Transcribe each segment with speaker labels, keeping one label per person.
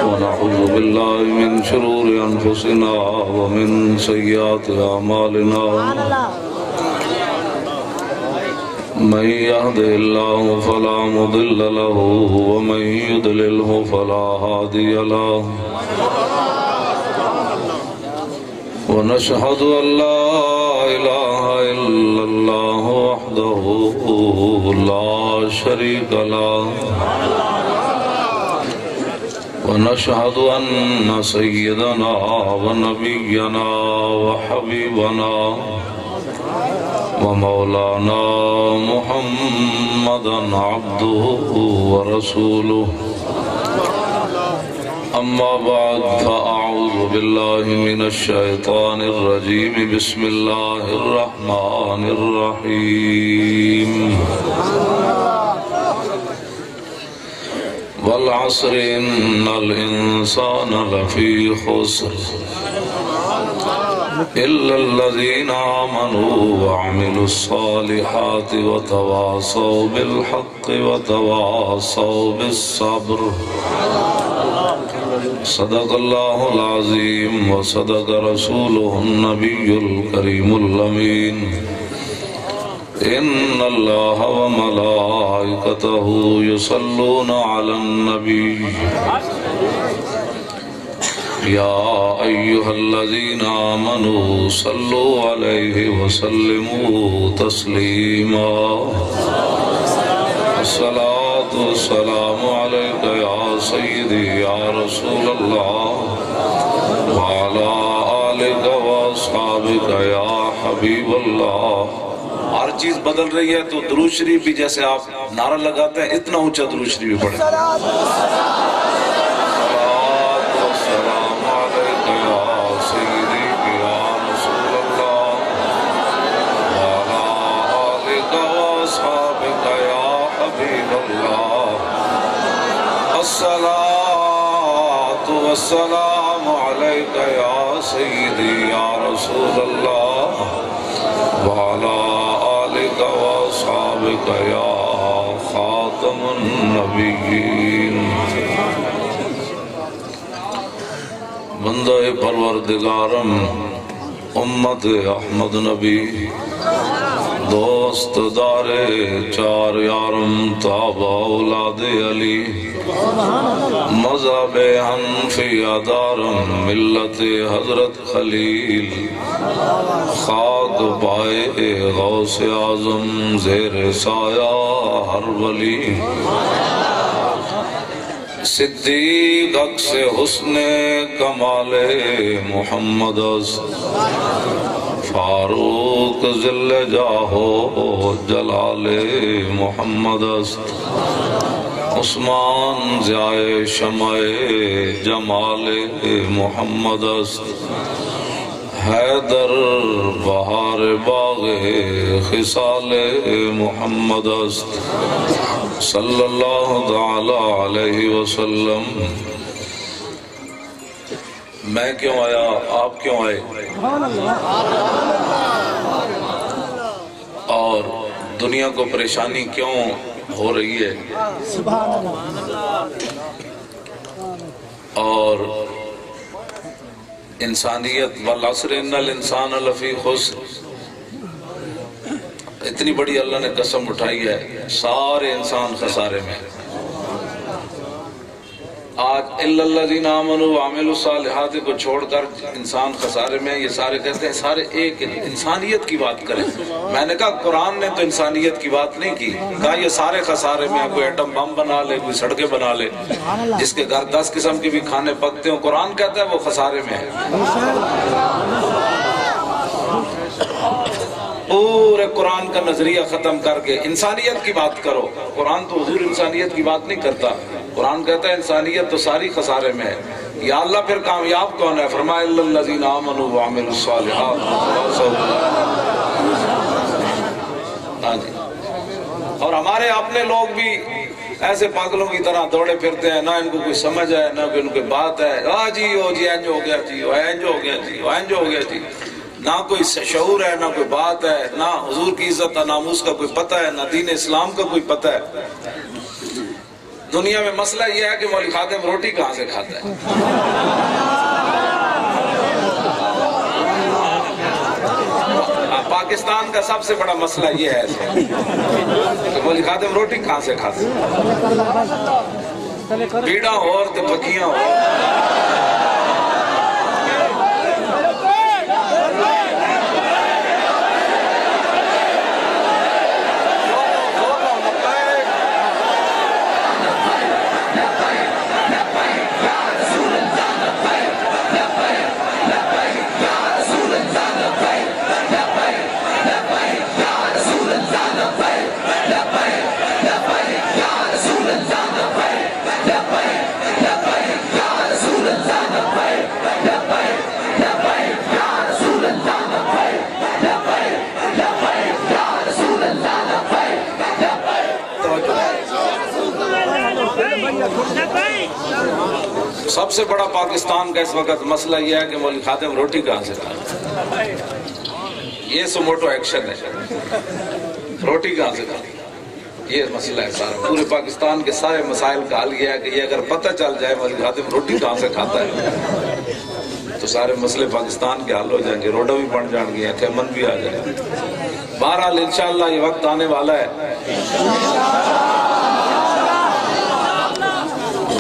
Speaker 1: ونعوذ بالله من شرور أنفسنا ومن سيئات أعمالنا من يهده الله فلا مضل له ومن يضلله فلا هادي له ونشهد أن لا إله إلا الله وحده لا شريك له ونشهد أن سيدنا ونبينا وحبيبنا ومولانا محمدا عبده ورسوله أما بعد فأعوذ بالله من الشيطان الرجيم بسم الله الرحمن الرحيم والعصر إن الإنسان لفي خسر إلا الذين آمنوا وعملوا الصالحات وتواصوا بالحق وتواصوا بالصبر صدق الله العظيم وصدق رسوله النبي الكريم الأمين إن الله وملائكته يصلون على النبي يا أيها الذين آمنوا صلوا عليه وسلموا تسليما الصلاة والسلام عليك يا سيدي يا رسول الله وعلى آلك وأصحابك يا حبيب الله.
Speaker 2: ہر چیز بدل رہی ہے تو درود شریف بھی جیسے آپ نعرہ لگاتے ہیں اتنا اونچا درود شریف بھی پڑھیں. الصلاة والسلام عليك يا سيدي يا رسول الله وعلى آلك وأصحابك يا خاتم النبيين. بندہ پروردگارم امت احمد نبی دوست دار چار یارم تابع اولاد علی مذہب حنفیہ دارم ملت حضرت خلیل خاک پائے غوث اعظم زیر سایہ ہر ولی صدیق عکس حسن کمال محمد فاروق ذل جاہو جلال محمد عثمان ضیائے شمع جمال محمد حیدر بہار باغ خصال محمد صلی اللہ تعالی علیہ وسلم. میں کیوں آیا آپ کیوں آئے اور دنیا کو پریشانی کیوں ہو رہی ہے اور انسانیت والعصر ان الانسان لفی خسر اتنی بڑی اللہ نے قسم اٹھائی ہے، سارے انسان خسارے میں ہیں۔ آج الا الذین آمنوا وعملوا الصالحات کو چھوڑ کر انسان خسارے میں، یہ سارے کہتے ہیں سارے ایک انسانیت کی بات کریں۔ میں نے کہا قرآن نے تو انسانیت کی بات نہیں کی، کہا یہ سارے خسارے میں ہیں، کوئی ایٹم بم بنا لے، کوئی سڑکیں بنا لے، جس کے گھر 10 قسم کے بھی کھانے پکتے ہوں، قرآن کہتا ہے وہ خسارے میں ہے۔ پورے قرآن کا نظریہ ختم کر کے انسانیت کی بات کرو۔ قرآن تو حضور انسانیت کی بات نہیں کرتا، قرآن کہتا ہے انسانیت تو ساری خسارے میں ہے۔ یا اللہ پھر کامیاب کون ہے؟ فرمایا الا الذین آمنوا وعملوا الصالحات۔ ہاں جی، اور ہمارے اپنے لوگ بھی ایسے پاگلوں کی طرح دوڑے پھرتے ہیں، نہ ان کو کوئی سمجھ ہے نہ کوئی ان کی بات ہے۔ ہاں جی او جی اینج ہو گیا جی، وہ اینج ہو گیا جی، وہ اینج ہو گیا جی، نہ کوئی شعور ہے نہ کوئی بات ہے، نہ حضور کی عزت اور ناموس کا کوئی پتہ ہے، نہ دین اسلام کا کوئی پتہ ہے۔ دنیا میں مسئلہ یہ ہے کہ مولوی خادم روٹی کہاں سے کھاتا ہے۔ پاکستان کا سب سے بڑا مسئلہ یہ ہے کہ مولوی خادم روٹی کہاں سے کھاتا ہے۔ بیڑا اور تے پکیاں اور سب سے بڑا پاکستان کا اس وقت مسئلہ یہ ہے کہ مولوی خادم روٹی کہاں سے کھاتا ہے۔ یہ سموٹو ایکشن ہے، روٹی کہاں سے کھاتا ہے، یہ مسئلہ ہے سارا۔ پورے پاکستان کے سارے مسائل کا حل یہ ہے کہ یہ اگر پتہ چل جائے مولوی خادم روٹی کہاں سے کھاتا ہے تو سارے مسئلے پاکستان کے حل ہو جائیں گے، روڈوں بھی بن جائیں گے، تھے امن بھی آ جائے گا۔ بہرحال انشاءاللہ یہ وقت آنے والا ہے،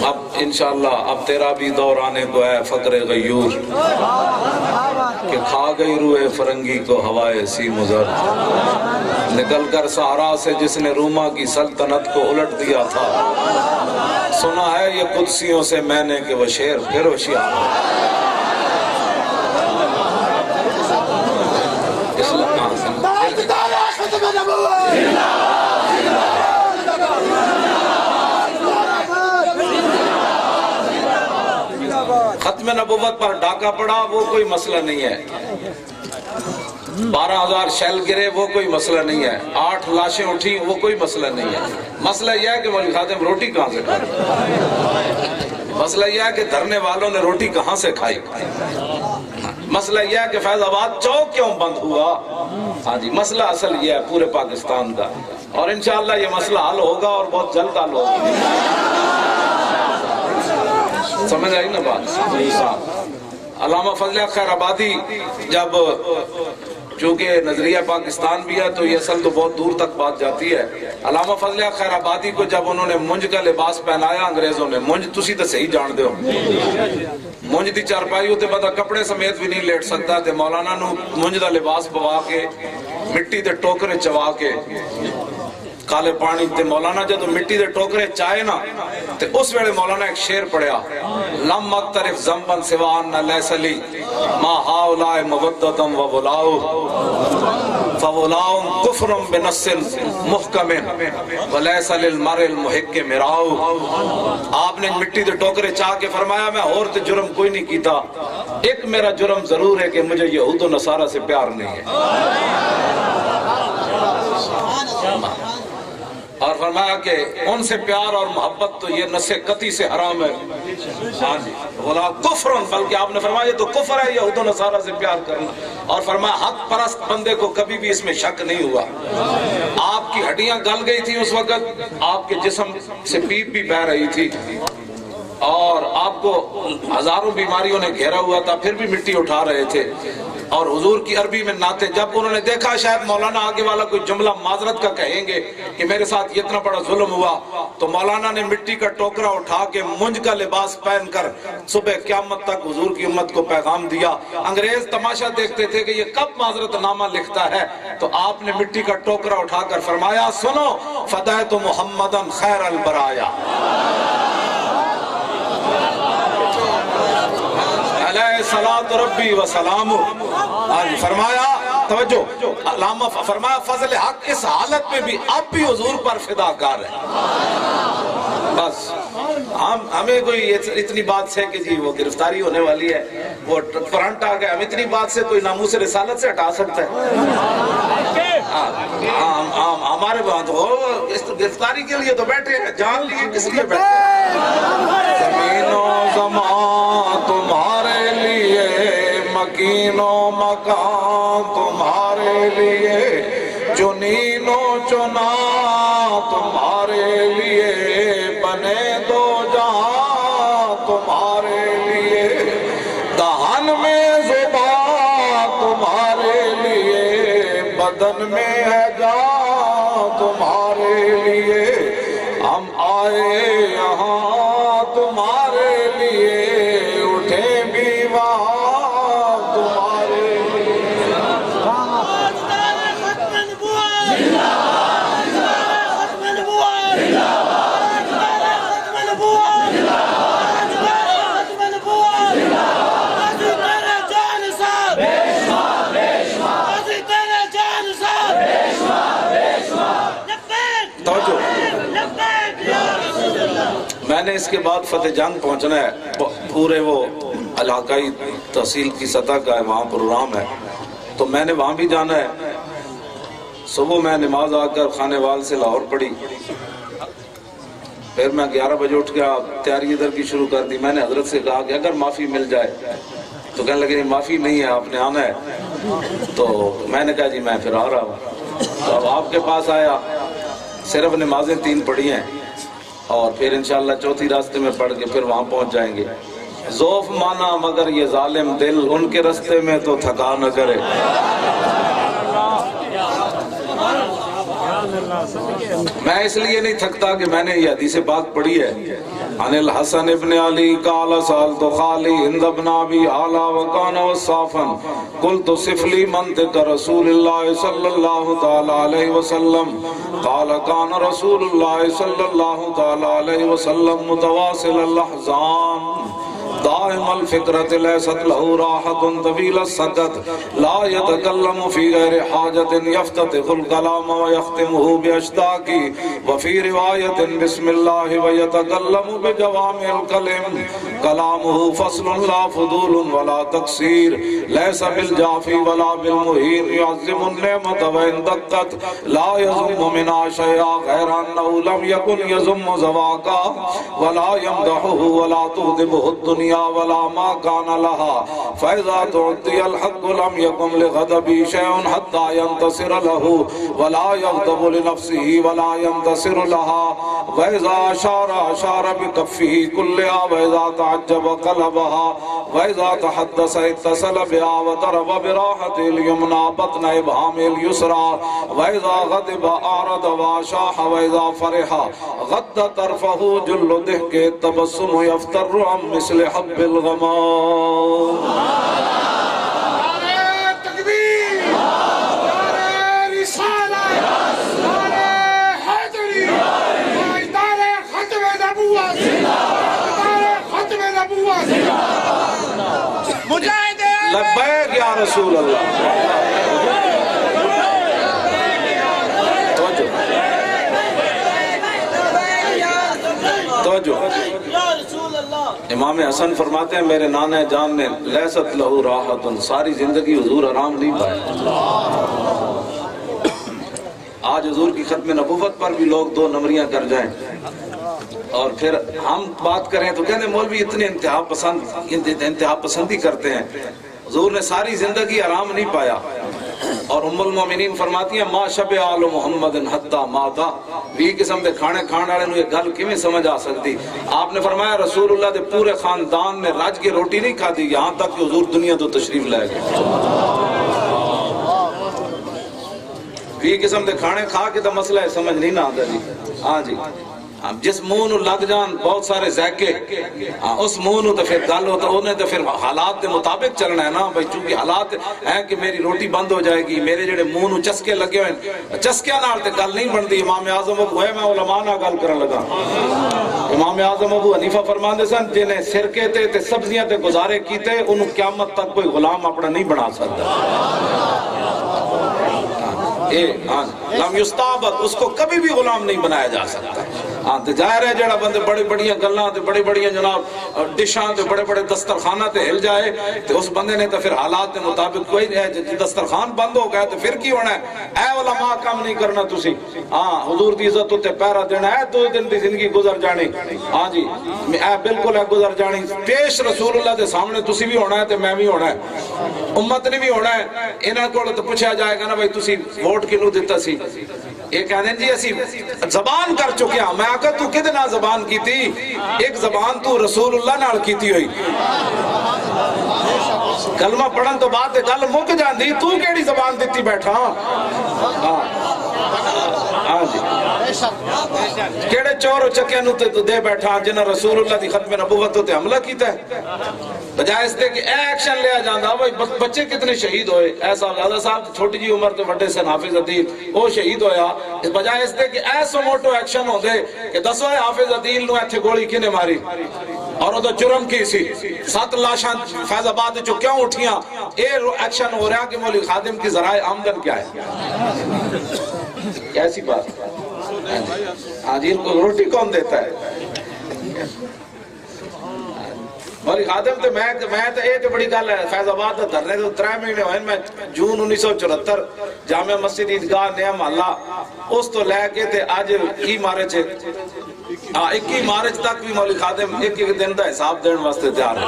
Speaker 2: اب انشاءاللہ اب تیرا بھی دور آنے کو ہے فقر غیور، کہ کھا گئی روح فرنگی کو ہوائے سی مزر، نکل کر سہارا سے جس نے روما کی سلطنت کو الٹ دیا تھا، سنا ہے یہ قدسیوں سے میں نے کہ وہ شیر پھر ہوشیار ہے۔ ختم نبوت پر ڈاکہ پڑا وہ کوئی مسئلہ نہیں ہے، 12,000 شیل گرے وہ کوئی مسئلہ نہیں ہے، 8 لاشیں اٹھی وہ کوئی مسئلہ نہیں ہے۔ مسئلہ یہ ہے کہ مولوی خادم روٹی کہاں سے کھائی، مسئلہ یہ ہے کہ دھرنے والوں نے روٹی کہاں سے کھائی، مسئلہ یہ ہے کہ فیض آباد چوک کیوں بند ہوا۔ ہاں جی، مسئلہ اصل یہ ہے پورے پاکستان کا، اور انشاءاللہ یہ مسئلہ حل ہوگا اور بہت جلد حل ہوگا۔ سمجھ آئی نا بات؟ علامہ فضل خیر آبادی جب چونکہ نظریہ پاکستان بھی ہے تو یہ اصل تو بہت دور تک بات جاتی ہے۔ علامہ فضل خیر آبادی کو جب انہوں نے منج کا لباس پہنایا انگریزوں نے، منج تسی تو صحیح جان دے ہو، منج دی چارپائی ہوتے بندہ کپڑے سمیت بھی نہیں لیٹ سکتا تھے، مولانا نو منج دا لباس پوا کے مٹی دے ٹوکرے چوا کے کالے پانی تے مولانا جدو مٹی دے ٹوکرے چائے نا تے اس ویلے مولانا ایک شعر پڑھیا، لم اقترف ذنبا سوان نہ لیس لی ما ہاؤلائے مودتم و ولاؤ فولاؤم کفرم بنص محکم ولیس للمر المحق مراؤ۔ آپ نے مٹی دے ٹوکرے چاہ کے فرمایا میں اور تے جرم کوئی نہیں کیتا، ایک میرا جرم ضرور ہے کہ مجھے یہود و نصارہ سے پیار نہیں ہے، اور فرمایا کہ ان سے پیار اور محبت تو یہ نص قطعی سے حرام ہے۔ ہاں جی، بولا کفرن، بلکہ آپ نے فرمایا یہ تو کفر ہے یہود و نصارہ سے پیار کرنا، اور فرمایا حق پرست بندے کو کبھی بھی اس میں شک نہیں ہوا۔ آپ کی ہڈیاں گل گئی تھی اس وقت، آپ کے جسم سے پیپ بھی بہ رہی تھی، اور آپ کو ہزاروں بیماریوں نے گھیرا ہوا تھا، پھر بھی مٹی اٹھا رہے تھے۔ اور حضور کی عربی میں نعتیں. جب انہوں نے دیکھا شاید مولانا آگے والا کوئی جملہ معذرت کا کہیں گے کہ میرے ساتھ یہ اتنا بڑا ظلم ہوا، تو مولانا نے مٹی کا ٹوکرا اٹھا کے منج کا لباس پہن کر صبح قیامت تک حضور کی امت کو پیغام دیا. انگریز تماشا دیکھتے تھے کہ یہ کب معذرت نامہ لکھتا ہے، تو آپ نے مٹی کا ٹوکرا اٹھا کر فرمایا سنو فدیت محمدن خیر البرایا، علیہ صلاۃ ربی و سلام. فرمایا توجہ، علامہ فرمایا فضل حق اس حالت میں بھی اب بھی حضور پر فدا کار ہے. بس ہمیں کوئی اتنی بات سے کہ جی وہ گرفتاری ہونے والی ہے، وہ فرنٹ آ گیا، ہم اتنی بات سے کوئی ناموس رسالت سے ہٹا سکتا ہے؟ ہمارے بات ہو اس گرفتاری کے لیے تو بیٹھے ہیں، جان لیے کس لیے بیٹھے ہیں؟ زمین و زمان تمہارے لیے، مکین و مکان تمہارے لیے، چنین و چنا تمہارے لیے، بنے دو جہاں تمہارے لیے، دہن میں زبان تمہارے لیے، بدن میں ہے جان تمہارے لیے، ہم آئے یہاں تمہارے لیے، اٹھے بھی وہاں تمہارے لیے. میں نے اس کے بعد فتح جنگ پہنچنا ہے، پورے وہ علاقائی تحصیل کی سطح کا ہے، وہاں پروگرام ہے، تو میں نے وہاں بھی جانا ہے. صبح میں نماز آ کر خانے وال سے لاہور پڑھی، پھر میں 11 بجے اٹھ کے تیاری ادھر کی شروع کر دی. میں نے حضرت سے کہا کہ اگر معافی مل جائے، تو کہنے لگے معافی نہیں ہے، آپ نے آنا ہے. تو میں نے کہا جی میں پھر آ رہا ہوں. تو اب آپ کے پاس آیا، صرف نمازیں 3 پڑھی ہیں، اور پھر انشاءاللہ چوتھی راستے میں پڑھ کے پھر وہاں پہنچ جائیں گے. ذوف مانا مگر یہ ظالم دل، ان کے رستے میں تو تھکا نہ کرے. میں اس لیے نہیں تھکتا کہ میں نے یہ حدیث پاک پڑھی ہے. عن الحسن ابن علی قال سألت خالی ہند ابن ابی اعلی وکان وصافا قلت صف لی منطق رسول اللہ صلی اللہ تعالی علیہ وسلم قال کان رسول اللہ صلی اللہ تعالی علیہ وسلم متواصل الاحزان دائم الفکرت لیست له راحت طویل السکت لا يتکلم فی غیر حاجت یفتتح الکلام ویختمه باشتاقی وفی روایت بسم اللہ ویتکلم بجوامع الکلم کلامه فصل لا فضول ولا تقصیر لیس بالجافی ولا بالمہین یعظم النعمت وان دقت لا یزم من شیئا غیر انه لم یکن یزم زواقا ولا یمدحه ولا تغضبه الدنیا ولا ما كان لها فإذا تعطي الحق لم يكن لغضبه شيء حتى ينتصر له ولا يغضب لنفسه ولا ينتصر لها وإذا أشار بكفه كلها وإذا تعجب قلبها وإذا تحدث اتصل بها وضرب براحته اليمنى بطن إبهامه اليسرى وإذا غضب أعرض وأشاح وإذا فرح غض طرفه جل ضحك التبسم يفتر عن مثل حب الغمام.
Speaker 3: نعرہ تکبیر، نعرہ رسالت، نعرہ حیدری، نعرہ ختم نبوت، نعرہ ختم نبوت. مجاہد
Speaker 2: لبیک یا رسول اللہ. توجہ امام حسن فرماتے ہیں میرے نانا جان نے لیست لہو راحتن، ساری زندگی حضور آرام نہیں پائے. آج حضور کی ختم نبوت پر بھی لوگ 2 نمبریاں کر جائیں اور پھر ہم بات کریں تو کہتے ہیں مولوی اتنے انتہا پسندی کرتے ہیں. حضور نے ساری زندگی آرام نہیں پایا. اور ام المومنین فرماتی ہیں ما شب آل محمد حتی ماتا، بھی قسم دے کھانے کھانے والے یہ گل کیویں سمجھ آ سکتی. آپ نے فرمایا رسول اللہ دے پورے خاندان نے رج کے روٹی نہیں کھا دی یہاں تک کہ حضور دنیا تو تشریف لے گئے. بھی قسم دے کھانے کھا کے تو مسئلہ ہے سمجھ نہیں نہ آتا جی. ہاں جی جس منہ نو لگ جان بہت سارے ذائقے اس منہ نو تو پھر گل ہو تو انہیں تو پھر حالات کے مطابق چلنا ہے نا بھائی. چونکہ حالات ہیں کہ میری روٹی بند ہو جائے گی, میرے جڑے منہ نو چسکے لگے ہوئے چسکیاں نال تے گل نہیں بنتی. امام اعظم ابو ہے میں علماء نال گل کرن لگا. امام اعظم ابو حنیفہ فرماندے سن جنہیں سرکے تے سبزیاں تے گزارے کیتے انہوں قیامت تک کوئی غلام اپنا نہیں بنا سکتا. لم یستعبد, اس کو کبھی بھی غلام نہیں بنایا جا سکتا. ہاں تو ظاہر ہے جڑا بندے بڑی بڑی گلاں تے بڑی بڑی جناب ڈشاں تے بڑے بڑے دسترخانہ تے ہل جائے تو اس بندے نے تو پھر حالات کے مطابق کوئی دسترخوان بند ہو گیا تو پھر کی ہونا ہے. اے علماء کام نہیں کرنا تسی. ہاں حضور دی عزت تے پیرا دینا ہے. 2 دن دی زندگی گزر جانی. ہاں جی اے بالکل ہے گزر جانی. پیش رسول اللہ دے سامنے تسی بھی ہونا ہے تے میں بھی ہونا ہے, امت نے بھی ہونا ہے. انہاں کول تو پوچھا جائے گا نا بھائی تسی ووٹ کنوں دیتا سی. یہ کہنے جی اسی زبان کر چکے ہیں. میں آقا تو کدے نہ زبان کی تھی؟ ایک زبان تو رسول اللہ نال کی تھی ہوئی. کلمہ پڑھن تو بات گل مک جاندی, تو کیڑی زبان دیتی بیٹھا؟ ہاں جی کیڑے چور و چکے نو تے دے بیٹھا جنہاں رسول اللہ دی ختم نبوت تے حملہ کیتا ہے. بجائے اس دے کہ اے ایکشن لیا جاندہ بھائی بچے کتنے شہید ہوئے. اے صاحب صاحب چھوٹی جی عمر تے بڑے سے حافظ عدیل وہ شہید ہویا. بجائے اس دے کہ ایسا موٹو ایکشن ہو دے کہ دسو حافظ عدیل نو ایتھے گولی کنے ماری اور وہ تو جرم کی سی 7 لاشاں فیض آباد جو کیوں اٹھیاں. اے ایکشن ہو رہا کہ مولوی خادم کی ذرائع آمدن کیا ہے؟ کیسی بات. ہاں جی ان کو روٹی کون دیتا ہے؟ مولوی خادم تے میں تے اے تے بڑی گل ہے. فیض آباد دا دھرنے تو 3 مہینے ہوئے میں جون 1974 جامعہ مسجد عیدگاہ نیا محلہ اس تو لے کے تے آج کی مارچ 21 مارچ تک بھی مولوی خادم ایک دن دا حساب دین واسطے تیار ہے.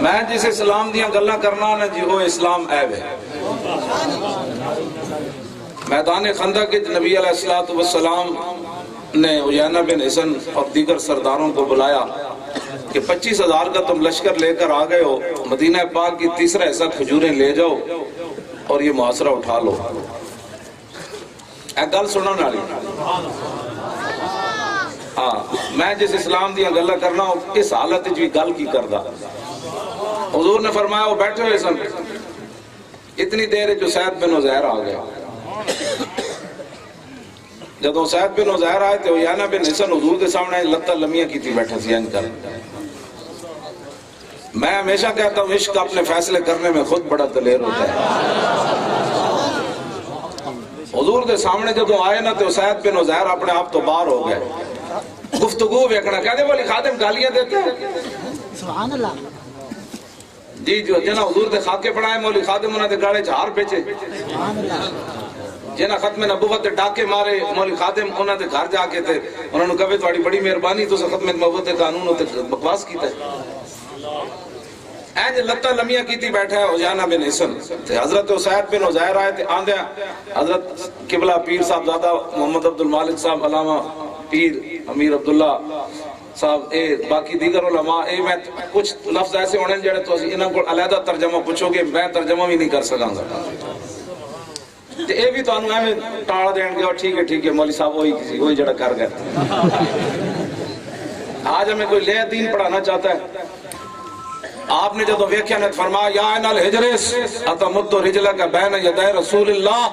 Speaker 2: میں جس اسلام دیاں گلہ کرنا نا جی وہ اسلام عیب ہے. میدان خندق کے نبی علیہ السلام نے عیینہ بن حصن اور دیگر سرداروں کو بلایا کہ 25,000 کا تم لشکر لے کر آ گئے ہو, مدینہ پاک کی 3 حصہ کھجوریں لے جاؤ اور یہ محاصرہ اٹھا لو. اے گل سنو نالی. ہاں میں جس اسلام دیاں گلہ کرنا اس حالت جو گل کی کردہ. حضور نے فرمایا وہ بیٹھے ہوئے سن اتنی دیر جو سعید بن عزیر آ گیا. جب وہ سعید بن عزیر آئے تھے عیینہ بن حصن حضور کے سامنے لتہ لمیاں کی تھی بیٹھا سی انج کر. میں ہمیشہ کہتا ہوں عشق اپنے فیصلے کرنے میں خود بڑا دلیر ہوتا ہے. حضور کے سامنے جب وہ آئے نا تو سعید بن عزیر اپنے آپ تو باہر ہو گئے. گفتگو ویکھنا کہتے بولی خادم گالیاں دیتے ہیں.
Speaker 4: سبحان اللہ.
Speaker 2: جی جو جنہ حضور دے خاکے پڑھائے مولی خادم انہوں دے گاڑے چہار بیچے. جنہ ختم نبوت دے ڈاکے مارے مولی خادم انہوں دے گھر جا کے تھے انہوں نے کہا تھوڑی بڑی مہربانی تو ختم نبوت دے قانون ہوتے بکواس کیتا ہے. اینج لتہ لمیاں کیتی بیٹھا ہے عیینہ بن حصن. حضرت سعید بن عزیر آئے تھے آندھے حضرت قبلہ پیر صاحب زادہ محمد عبدالمالک صاحب علامہ پیر امیر عبداللہ صاحب اے باقی دیگر علماء اے میں کچھ لفظ ایسے ہونے جڑے تو انہاں کو علیحدہ ترجمہ پوچھو گے میں ترجمہ بھی نہیں کر سکاں گا. اے بھی تو انہوں میں ٹاڑ دین گے اور ٹھیک ہے مولی صاحب وہی جڑا کر گئے. آج ہمیں کوئی لے دین پڑھانا چاہتا ہے. آپ نے جب ویکھیا نے فرمایا یا این الحجرس اتمد رجلک بین یدی رسول اللہ.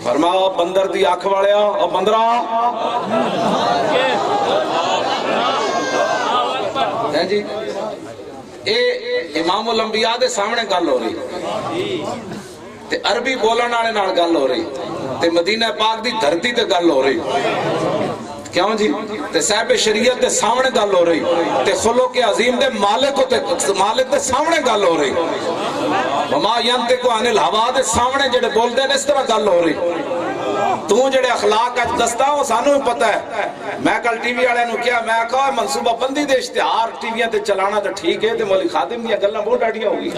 Speaker 2: فرمایا بندر دی آنکھ والیا اور بندرہ جی اے امام الانبیاء دے سامنے گل ہو رہی تے عربی بولن والے نال گل ہو رہی. تے مدینہ پاک دی دھرتی تے گل ہو رہی کیوں جی تے صاحب شریعت دے سامنے گل ہو رہی تے خلق عظیم دے مالک دے سامنے گل ہو رہی وما ینطق عن الہوا دے سامنے جڑے بول دے اس طرح گل ہو رہی تو جڑے اخلاق اج دستا ہوں سانو بھی پتہ ہے میں کل ٹی وی والے نو کیا میں کہا منصوبہ بندی دے اشتہار ٹی ویاں تے چلانا تے ٹھیک ہے تے مولی خادم دی گلاں بہت ڈاڈیاں ہوگی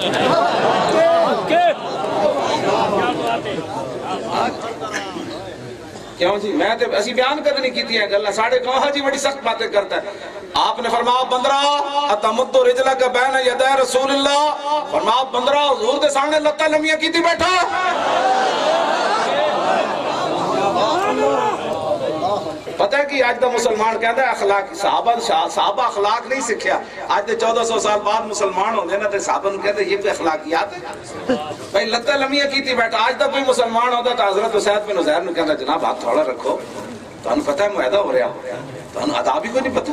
Speaker 2: کیوں جی میں تے اسی بیان کرنی کیتی ہیں گلاں ساڈے کہاں جی بڑی سخت باتیں کرتا ہے آپ نے فرمایا بندرا اتمد رجلک بین یدی رسول اللہ فرمایا بندرا حضور دے سامنے لتاں لمیاں کیتی بیٹھا پتہ ہے کہ آج دا مسلمان کہتا ہے اخلاق صحابہ اخلاق نہیں سکھیا آج دے 1400 سال بعد مسلمان ہوندے نا تے صحابہ نو کہتے ہیں یہ کوئی اخلاقیات ہے بھائی لتہ لمیاں کیتی بیٹھا آج دا کوئی مسلمان ہوتا تو حضرت اسید بن زہر نو کہتا جناب ہاتھ تھوڑا رکھو تو انہوں پتہ ہے معاہدہ ہو رہا تو انہوں آداب ہی کوئی نہیں پتہ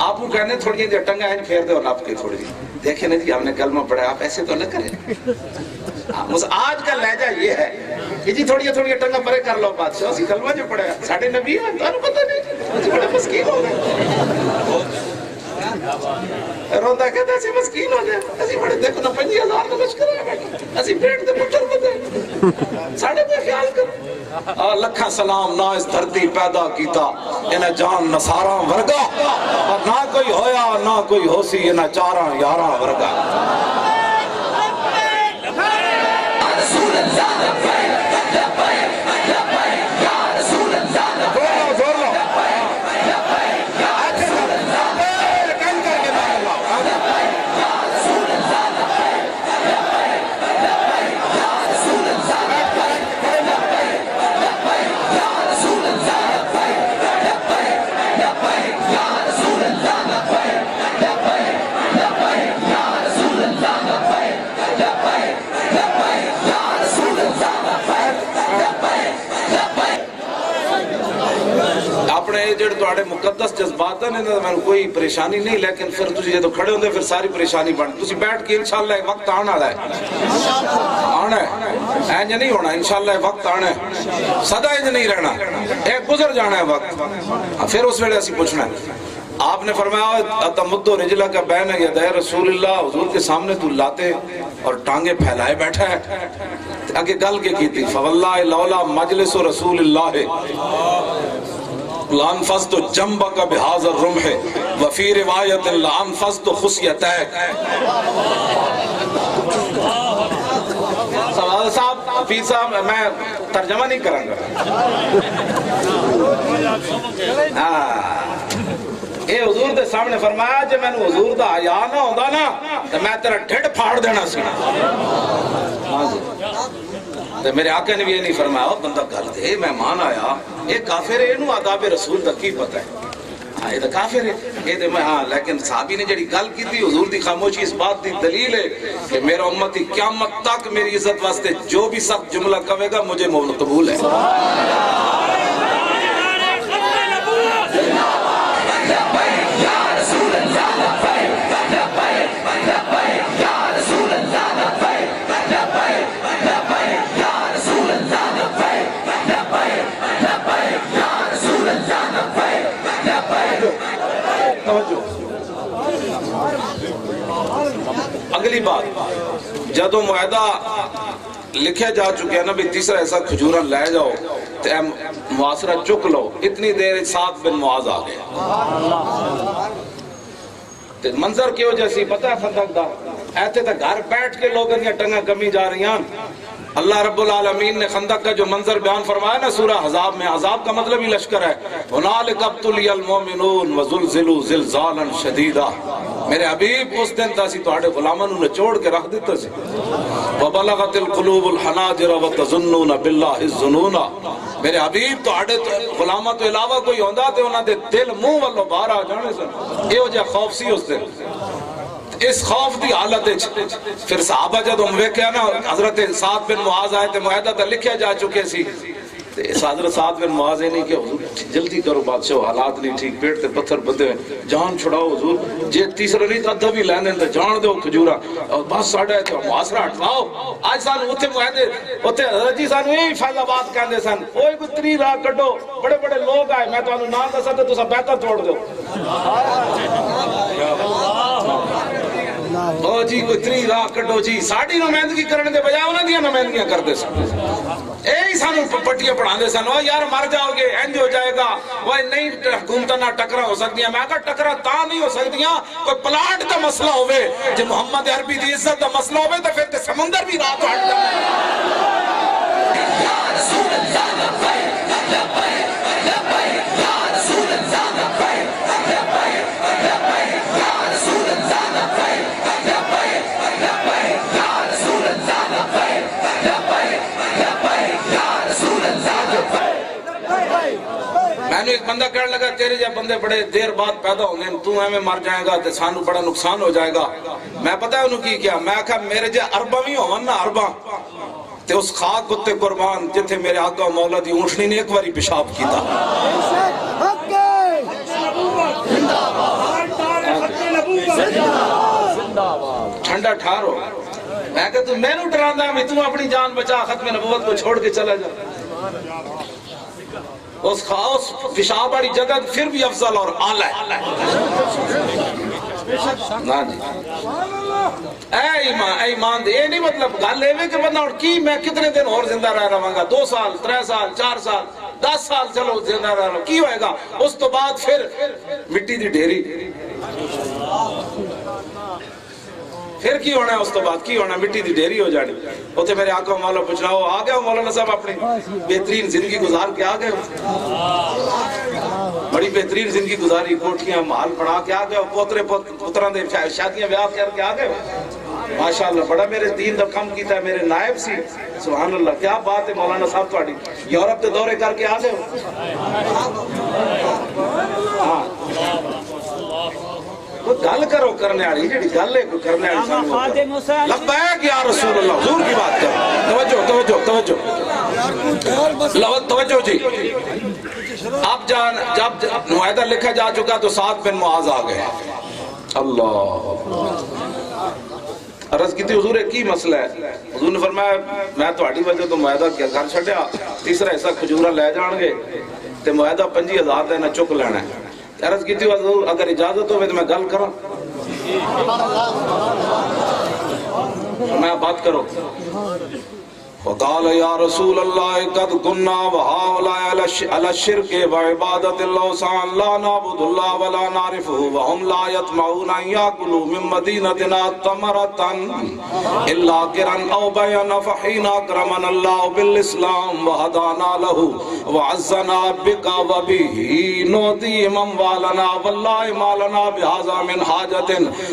Speaker 2: آپ کو کہنے تھوڑی دیر ٹنگا ہیں پھیر دے اور آپ کے تھوڑی دیکھیں نا جی ہم نے کلمہ پڑھا آپ ایسے تو نہ کریں آج کا لہجہ یہ ہے کہ جی تھوڑی ٹنگا پرے کر لو بادشاہ اسی کلمہ جو پڑھا ساڑھے نبی ہیں تو انہوں پتہ نہیں اسی بڑے مسکین ہو گئے روندہ کہتا ہے اسی مسکین ہو گئے اسی بڑے دیکھو نا 50,000 کا لشکر ہے بیٹھا اسی پیٹ دے پٹھر بدے ساڑھے پہ خیال کرو لکھا سلام نہ اس دھرتی پیدا کیتا انہیں جان نصاراں ورگا اور نہ کوئی ہویا نہ کوئی ہو سی انہیں چاراں یاراں ورگا جڑے توڑے مقدس جذبات ہیں میں کوئی پریشانی نہیں لیکن پھر تجھے جدو کھڑے ہوندے پھر ساری پریشانی بن تجھے بیٹھ کے انشاءاللہ ایک وقت آنا ہے اینج نہیں ہونا انشاءاللہ ایک وقت آنا ہے صدا اینج نہیں رہنا ایک گزر جانا ہے وقت پھر اس ویلے اسی پوچھنا ہے آپ نے فرمایا اتمد رجلک بین یدی رسول اللہ حضور کے سامنے تو لاتے اور ٹانگیں پھیلائے بیٹھا ہے اگے گل کے کی تھی فواللہ لولا مجلس رسول اللہ لانفست جنبک بہذا الرمح وفی روایت لانفست خصیتک صاحب حفیظ صاحب میں ترجمہ نہیں کروں گا اے حضور دے سامنے فرمایا جے میں نے حضور دا حیا نہ ہوندا نا تو میں تیرا ڈھڈ پھاڑ دینا سی تو میرے آقا نے بھی یہ نہیں فرمایا وہ بندہ گل دے مہمان آیا ایک کافر ہے انہوں آداب رسول دا کی پتہ ہے یہ تو کافر ہے یہ تو میں ہاں لیکن صحابی نے جڑی گل کی تھی حضور دی خاموشی اس بات دی دلیل ہے کہ میرا امتی قیامت تک میری عزت واسطے جو بھی سخت جملہ کہے گا مجھے قبول ہے اگلی بات جدو معاہدہ لکھے جا چکے ہیں نا بھی تیسرا ایسا کھجورہ لے جاؤ تو معاصرہ چک لو اتنی دیر سعد بن معاذ آ گئے منظر کی وجہ سے پتہ ہے خندق دا ایتے تک گھر بیٹھ کے لوگوں کی ٹنگاں کمی جا رہی ہیں اللہ رب العالمین نے خندق کا جو منظر بیان فرمایا نا سورہ حزاب میں حزاب کا مطلب ہی لشکر ہے هُنَالِكَ ابْتُلِيَ الْمُؤْمِنُونَ وَزُلْزِلُوا زِلْزَالًا شَدِيدًا میرے حبیب اس دن تا سی توڑے غلاموں نے نچوڑ کے رکھ دیتا سی وَبَلَغَتِ الْقُلُوبُ الْحَنَاجِرَ وَتَظُنُّونَ بِاللَّهِ الظُّنُونَ میرے حبیب توڑے غلاموں تو علاوہ کوئی ہوندہ تے انہاں دے دل منہ والو باہر آ جانے سن یہ وجہ خوف سی اس دن اس خوف دی حالت پھر صحابہ جب ہم ویکھیا نا حضرت سعد بن معاذ آئے تے معاہدہ تے لکھیا جا چکے سی حضرت سعد بن معاذ نے کہ حضور جلدی کرو بادشاہ حالات نہیں ٹھیک پیٹ تے پتھر بدے جان چھڑاؤ حضور جے تیسرا نہیں تا ادھا بھی لینے تے جان دیو کھجورا اور بس ساڈا تے محاصرہ ہٹواؤ اج سان اوتھے معاہدے اوتھے حضرت جی سانو یہی فیض آباد کہندے سن اوئے کوئی تری راہ کڈو بڑے بڑے لوگ آئے میں تانوں نام دساں تے تساں بیعت توڑ دیو او جی کوئی تری راہ کڈو جی ساڈی نمائندگی کرنے دے بجائے انہاں دیاں نمائندگیاں کردے سن اے سانو پٹیاں پڑھاندے سن او یار مر جاؤ گے انج ہو جائے گا وہ نہیں حکومتاں نہ ٹکرا ہو سکدیاں میں کہا ٹکرا تا نہیں ہو سکدیاں کوئی پلاٹ دا مسئلہ ہوے جے محمد عربی دی عزت دا مسئلہ ہوے تے پھر تے سمندر بھی رات ہٹ جائے یا رسول اللہ لبیک لبیک لبیک یا رسول اللہ لبیک لبیک لبیک یا رسول اللہ لبیک لبیک لبیک یا رسول اللہ لبیک میں نے ایک بندہ کہنے لگا تیرے جب بندے بڑے دیر بعد پیدا ہونے تو ہمیں مر جائے گا تے سانو بڑا نقصان ہو جائے گا میں پتہ ہے انہوں کی کیا میں کہا میرے جے اربا بھی ہوں نا اربا تے اس خاک کتے قربان جتھے میرے آقا مولا دی اونٹنی نے ایک باری پیشاب کیتا ٹھنڈا ٹھارو میں کہا تو میں نو ڈراندہ میں تو اپنی جان بچا ختم نبوت کو چھوڑ کے چلا جا اس خاص پیشاب والی جگہ پھر بھی افضل اور اعلی ہے نا جی اے ایمان دے نہیں مطلب گل ہے کہ بندہ اور کی میں کتنے دن اور زندہ رہ رہا گا 2 سال 3 سال 4 سال 10 سال چلو زندہ رہ رہا کی ہوئے گا اس تو بعد پھر مٹی دی ڈھیری پھر کی ہونا ہے اس تو بعد کی ہونا مٹی دی ڈھیری ہو جانی ہوتے میرے آقا مولا پوچھنا ہو آ گیا مولانا صاحب اپنی بہترین زندگی گزار کے آ گئے بڑی بہترین زندگی گزاری کوٹھیاں محل بنا کے آ گئے پوترے پتران دے شادیاں بیاہ کر کے آ گئے ماشاءاللہ بڑا میرے دین دا کم کیتا ہے میرے نائب سی سبحان اللہ کیا بات ہے مولانا صاحب تھوڑی یورپ تے دورے کر کے آ گئے ہاں گل کرو کرنے والی جڑی گل ہے کوئی کرنے والی لبیک یا رسول اللہ حضور کی بات کرو توجہ توجہ جی اب جب معاہدہ لکھا جا چکا تو سعد بن معاذ آ گئے اللہ عرض کی تھی حضور کی مسئلہ ہے حضور نے فرمایا میں تہاڈی وجہ تو معاہدہ کر چھڈیا تیسرا حصہ کھجورا لے جان گے تے معاہدہ 50,000 دا نہ چک لینا ہے عرض کی تھی حضور اگر اجازت ہوئے تو میں گل کراں میں بات کرو وقال یا رسول اللہ قد کننا وہاولا علی الشرک وعبادت اللوثان لا نعبد اللہ ولا نعرفه وهم لا يطمعون ان ياكلوا من مدینتنا تمرة الا قرن او بیان فحین اکرمنا اللہ بالاسلام وہدانا له وعزنا بک وبه نعطی اموالنا واللہ ما لنا بهذا من حاجت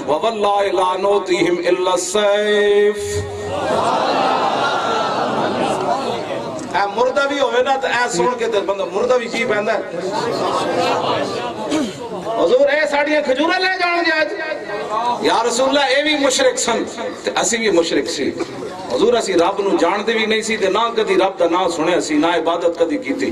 Speaker 2: واللہ لا نعطیہم الا السیف اے مردہ بھی ہوئے نا تو اے سن کے بندہ مردہ بھی جی پہندا ہے حضور اے ساڑیاں کھجورہ لے جان گے آج یا رسول اللہ اے بھی مشرک سن اسی بھی مشرک سی حضور اسی رب نو جان دے بھی نہیں سی تے نہ کدی رب دا نام سنے اسی نہ عبادت کدی کیتی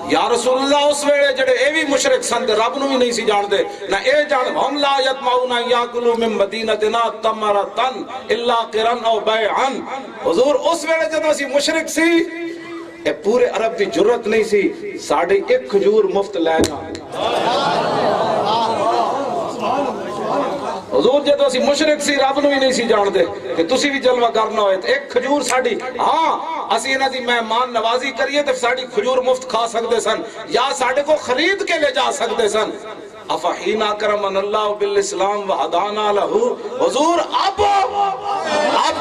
Speaker 2: یا رسول اللہ اس ویلے جڑے اے بھی مشرک سن تے رب نو بھی نہیں سی جان دے نہ اے جان ہم لا یطمعون یاکلوا من مدینتنا تمرة الا قرن او بیعا حضور اس ویلے جدوں اسی مشرک سی اے پورے عرب دی جرت نہیں سی ساڑھے ایک کھجور مفت لے جان حضور جدو اسی مشرک سی رب نو ہی نہیں سی جان دے کہ تسی بھی جلوہ کرنا ہوئے ایک کھجور ساڑھی ہاں اسی انہاں دی مہمان نوازی کریے تو ساڑھی کھجور مفت کھا سکتے سن یا ساڑھے کو خرید کے لے جا سکتے سن افحین اکرمن اللہ بالاسلام وحدانا لہو حضور اب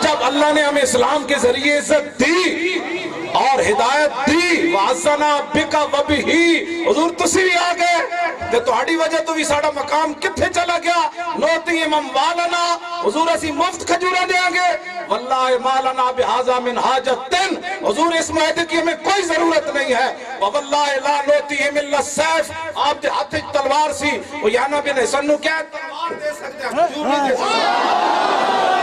Speaker 2: جب اللہ نے ہمیں اسلام کے ذریعے عزت دی اور ہدایت دی وعزنا بکا وبہی حضور تسی بھی آگئے کہ تہاڑی وجہ تو بھی ساڑا مقام کتھے چلا گیا نوتی امام والنا حضور اسی مفت کھجورہ دیں گے واللہ مالنا بہذا من حاجتن حضور اس معاہدے کی ہمیں کوئی ضرورت نہیں ہے واللہ لا نوتیہم الا السیف آپ دے ہاتھ تلوار سی وہ یانا بن حسن کیا تلوار دے سکتے ہیں کھجور نہیں دے سکتے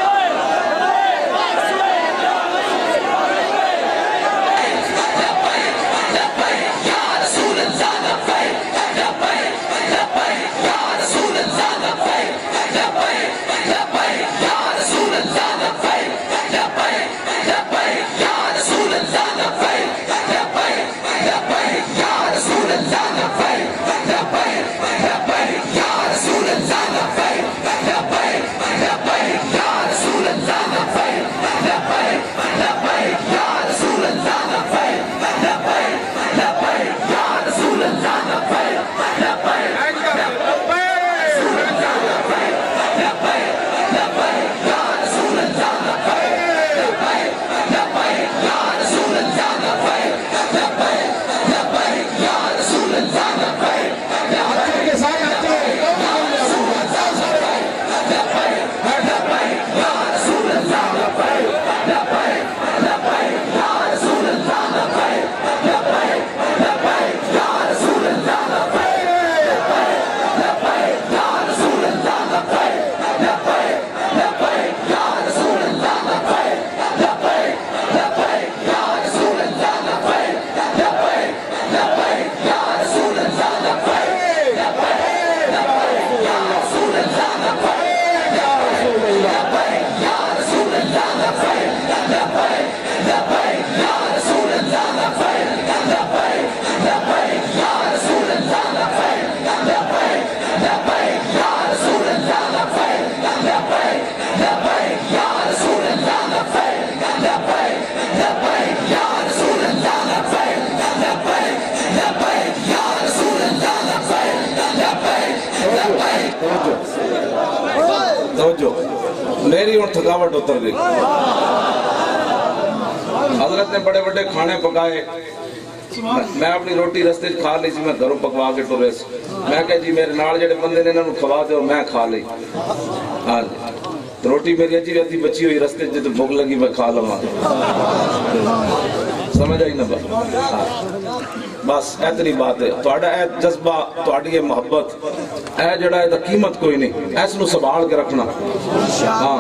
Speaker 2: توجہ میری اور تھکاوٹ اتر گئی. حضرت نے بڑے بڑے کھانے پکائے, میں اپنی روٹی رستے کھا لی سی, میں گھروں پکوا کے ٹرے سے. میں کہ جی میرے نال جڑے بندے نے انہوں کھوا دے, میں کھا لی. ہاں جی روٹی میری اچھی رہتی بچی ہوئی رستے جب بھوک لگی میں کھا لواں. سمجھ آئی نا بس اتنی بات ہے. تہاڈا اے جذبہ, تہاڈی یہ محبت, اے جڑا ہے قیمت کوئی نہیں, اس نو سنبھال کے رکھنا. ہاں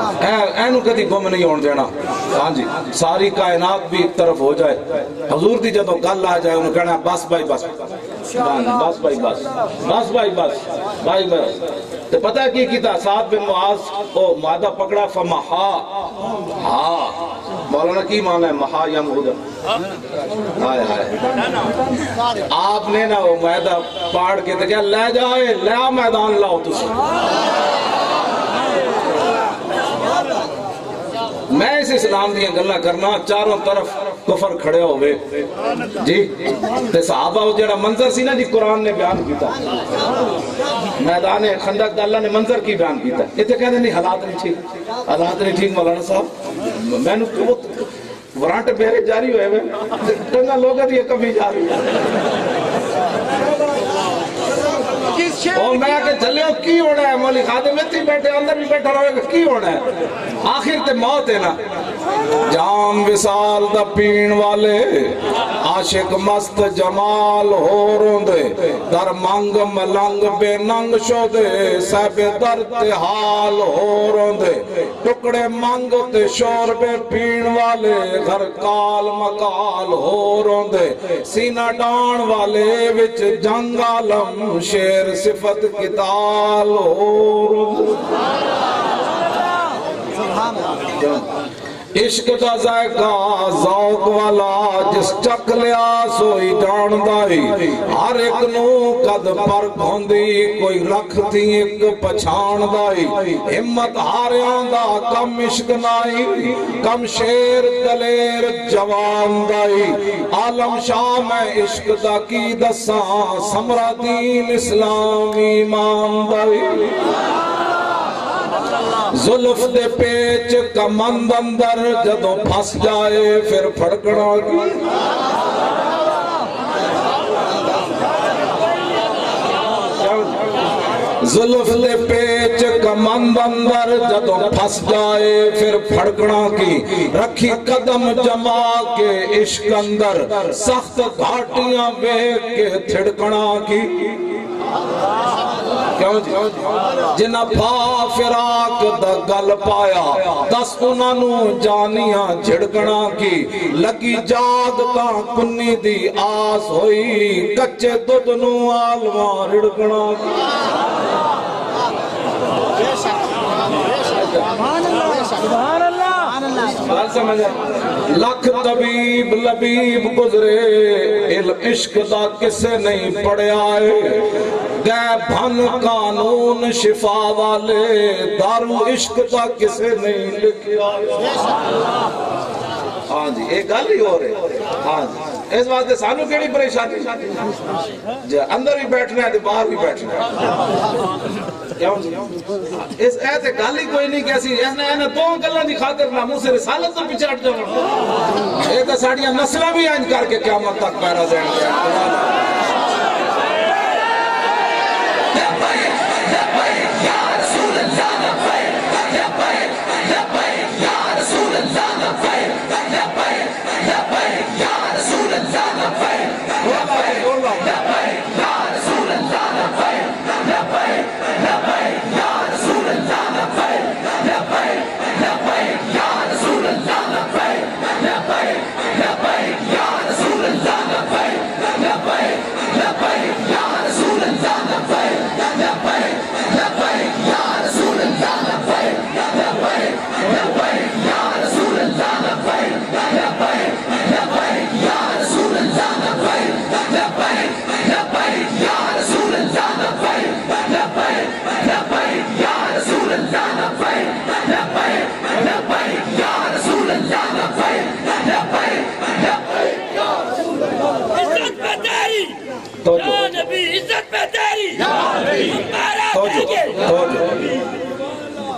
Speaker 2: اے نو کدی گم نہیں ہون دینا. ہاں جی ساری کائنات بھی ایک طرف ہو جائے, حضور دی جدوں گل آ جائے انہوں کہنا بس بھائی بس, بس بھائی بس, بس بھائی بس, بھائی بس. تو پتہ ہے کی کیتا, سعد بن معاذ کو معدہ پکڑا فمحا. ہاں مولانا کی معنی ہے محا یمہد؟ ہائے ہائے, آپ نے نا وہ معدہ پاڑ کے تو کیا لے جائے, لے میدان لاؤ تسی. میں اس اسلام دیا گلہ کرنا, چاروں طرف کفر کھڑے ہوئے جی. تے صحابہ وہ جڑا منظر سی نا جی قرآن نے بیان کیتا, میدان خندق دا اللہ نے منظر کی بیان کیتا. یہ تو کہتے نہیں حالات نہیں ٹھیک, حالات نہیں ٹھیک مولانا صاحب. میں نے ورانٹ بیرے جاری ہوئے ہوئے ٹنگا لوگا دیا کبھی جاری اور میں کہ چلے ہو کی ہونا ہے, مولی خادم اتنی بیٹھے اندر بھی بیٹھا رہے گا, کی ہونا ہے, آخر تے موت ہے نا. جام وصال دا پین والے عاشق مست جمال ہو روندے, در منگ ملنگ بے ننگ شو دے, سب درد حال ہو روندے. ٹکڑے منگ تے شور بے پین والے, گھر کال مکال ہو روندے. سینہ ڈان والے وچ جنگ عالم, شیر صفت کتال ہو روندے. عشق دا ذائقہ ذوق والا جس چک لیا سوئی جان دائی, ہر ایک نو قد پر گھوندی کوئی رکھ تھی ایک پچھان دائی. ہمت ہاریاں دا کم عشق نائی, کم شیر دلیر جوان دائی. عالم شاہ میں عشق دا کی دساں, سمرا دین اسلام ایمان دائی. زلف دے پیچ کمند اندر جدوں پھس جائے پھر پھڑکنا کی. زلف دے پیچ کمند اندر جدوں پھس جائے پھر پھڑکنا کی. رکھی قدم جما کے عشق اندر, سخت گھاٹیاں بیک کے تھڑکنا کی. جنہ پا فراق دا گل پایا, دس انہوں جانیاں جھڑکنا کی. لگی جاگ تاں کنی دی آس ہوئی, کچے دودھ نو آلواں رڑکنا کی. لکھ طبیب لبیب گزرے, علم عشق دا کسے نہیں پڑھیا ہے. گئے بھن قانون شفا والے, دارو عشق دا کسے نہیں لکھیا ہے. ہاں جی ایک گل ہی ہو رہے. ہاں جی اس واسطے سانو کیڑی پریشانی, اندر بھی بیٹھنا ہے باہر بھی بیٹھنا ہے. اس ایسے گل ہی کوئی نہیں کیسی, اس نے انہیں دو گلاں دی خاطر ناموس سے رسالت تو پیچھے ہٹ جانا. یہ تو ساڑیاں نسلیں بھی آئیں کر کے قیامت تک پیرا دیں گے.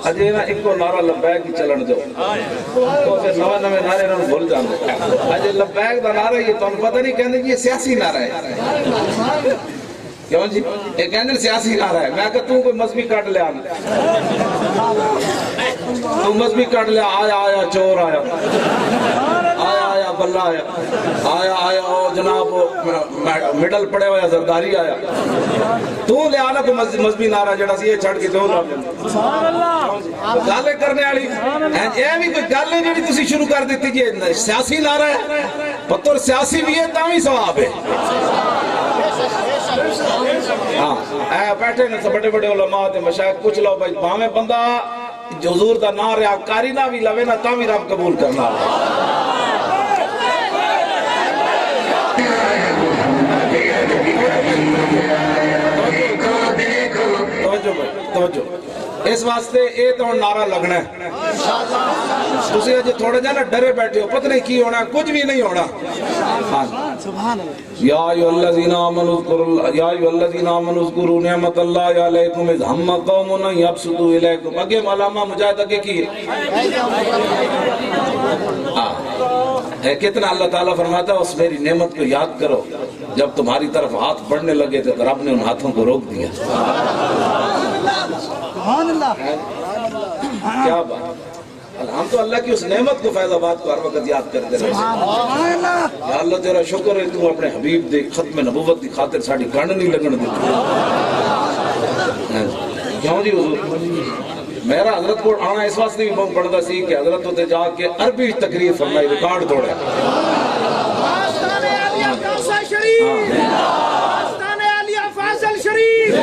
Speaker 2: اجے نا ایک کو نعرہ لبیک ہی چلن دو تو پھر نوے نوے نعرے نہ بھول جاندے اجے لبیک دا نعرہ یہ تانوں پتہ نہیں کہندے یہ سیاسی نعرہ ہے کیوں جی یہ کہندے سیاسی نعرہ ہے میں کہ تو کوئی مذہبی کٹ لے آن تو مذہبی کٹ لے آیا آیا چور آیا آیا آیا بلہ آیا آیا آیا او جناب مڈل پڑے ہویا زرداری آیا تو لے آنا کوئی مذہبی نعرہ جڑا سی یہ چھڑ کے دو لا گالے کرنے والی اے بھی کوئی گالے جڑی تسی شروع کر دیتی جی سیاسی نعرہ ہے پتر سیاسی بھی ہے تاوی ثواب ہے ہاں اے بیٹھے نا بڑے بڑے علماء تے مشائخ پوچھ لو بھائی باویں بندہ جو حضور دا نام رہا کاری نہ بھی لوے نا تاوی رب قبول کرنا توجہ اس واسطے اے تو نعرہ لگنا ہے تسی اج تھوڑے جا نا ڈرے بیٹھے ہو پتہ نہیں کی ہونا کچھ بھی نہیں ہونا یا ایھا الذین آمنوا اذکروا نعمت اللہ علیکم اذ ہم قوم ان یبسطوا الیکم اگے علامہ مجاہد اگے کی ہے کتنا اللہ تعالیٰ فرماتا ہے اس میری نعمت کو یاد کرو جب تمہاری طرف ہاتھ بڑھنے لگے تو رب نے ان ہاتھوں کو روک دیا کیا بات ہم تو اللہ کی اس نعمت کو فیض آباد کو ہر وقت یاد کرتے رہے یا اللہ تیرا شکر ہے تو اپنے حبیب دے ختم نبوت دی خاطر ساڑی گھنڈ نہیں لگن دیتی کیوں جی حضور میرا حضرت کو آنا اس واسطے بھی بہت پڑھتا سی کہ حضرت ہوتے جا کے عربی تقریر فرمائی ریکارڈ توڑے
Speaker 3: آستانِ عالیہ کوثر شریف آستانِ عالیہ فاضل شریف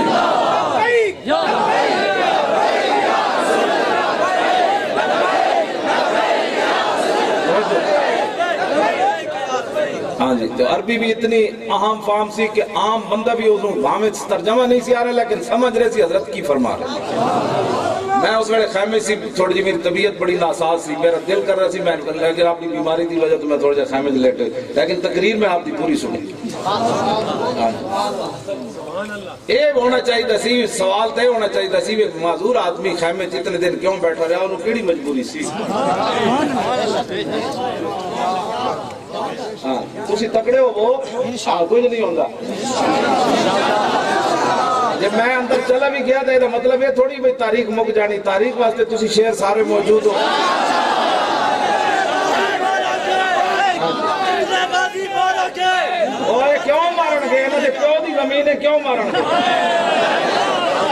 Speaker 2: ہاں جی تو عربی بھی اتنی اہم فارم سی کہ عام بندہ بھی اس میں ترجمہ نہیں سی آ رہا لیکن سمجھ رہے سی حضرت کی فرما رہے میں اس وقت خیمے سی تھوڑی جی میری طبیعت بڑی ناساز سی میرا دل کر رہا سی میں لیکن آپ کی بیماری کی وجہ تو میں تھوڑا جا خیمے سے لیٹے لیکن تقریر میں آپ کی پوری سنی یہ ہونا چاہیے سی سوال تے ہونا چاہیے سی ایک معذور آدمی خیمے اتنے دن کیوں بیٹھا رہا انہوں کیڑی مجبوری سی تسی تکڑے ہو وہ کوئی نہیں ہوندہ جب میں اندر چلا بھی گیا تھا مطلب یہ تھوڑی بھئی تاریخ مک جانی تاریخ واسطے تسی شیر سارے موجود ہو اوہ کیوں مارن گے انہوں نے پیو دی زمین ہے کیوں مارن گے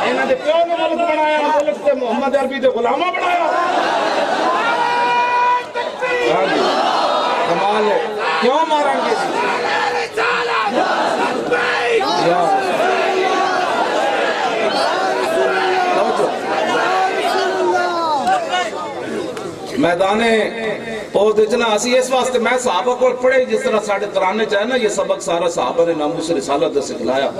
Speaker 2: انہوں نے پیو نے ملک بنایا ملک سے محمد عربی دے غلامہ بنایا کمال ہے کیوں مارن گے میدانے اور اتنا اسی اس واسطے میں صحابہ کو پڑھے جس طرح ساڑھے ترانے چاہے نا یہ سبق سارا صحابہ نے ناموس رسالت سے سکھلایا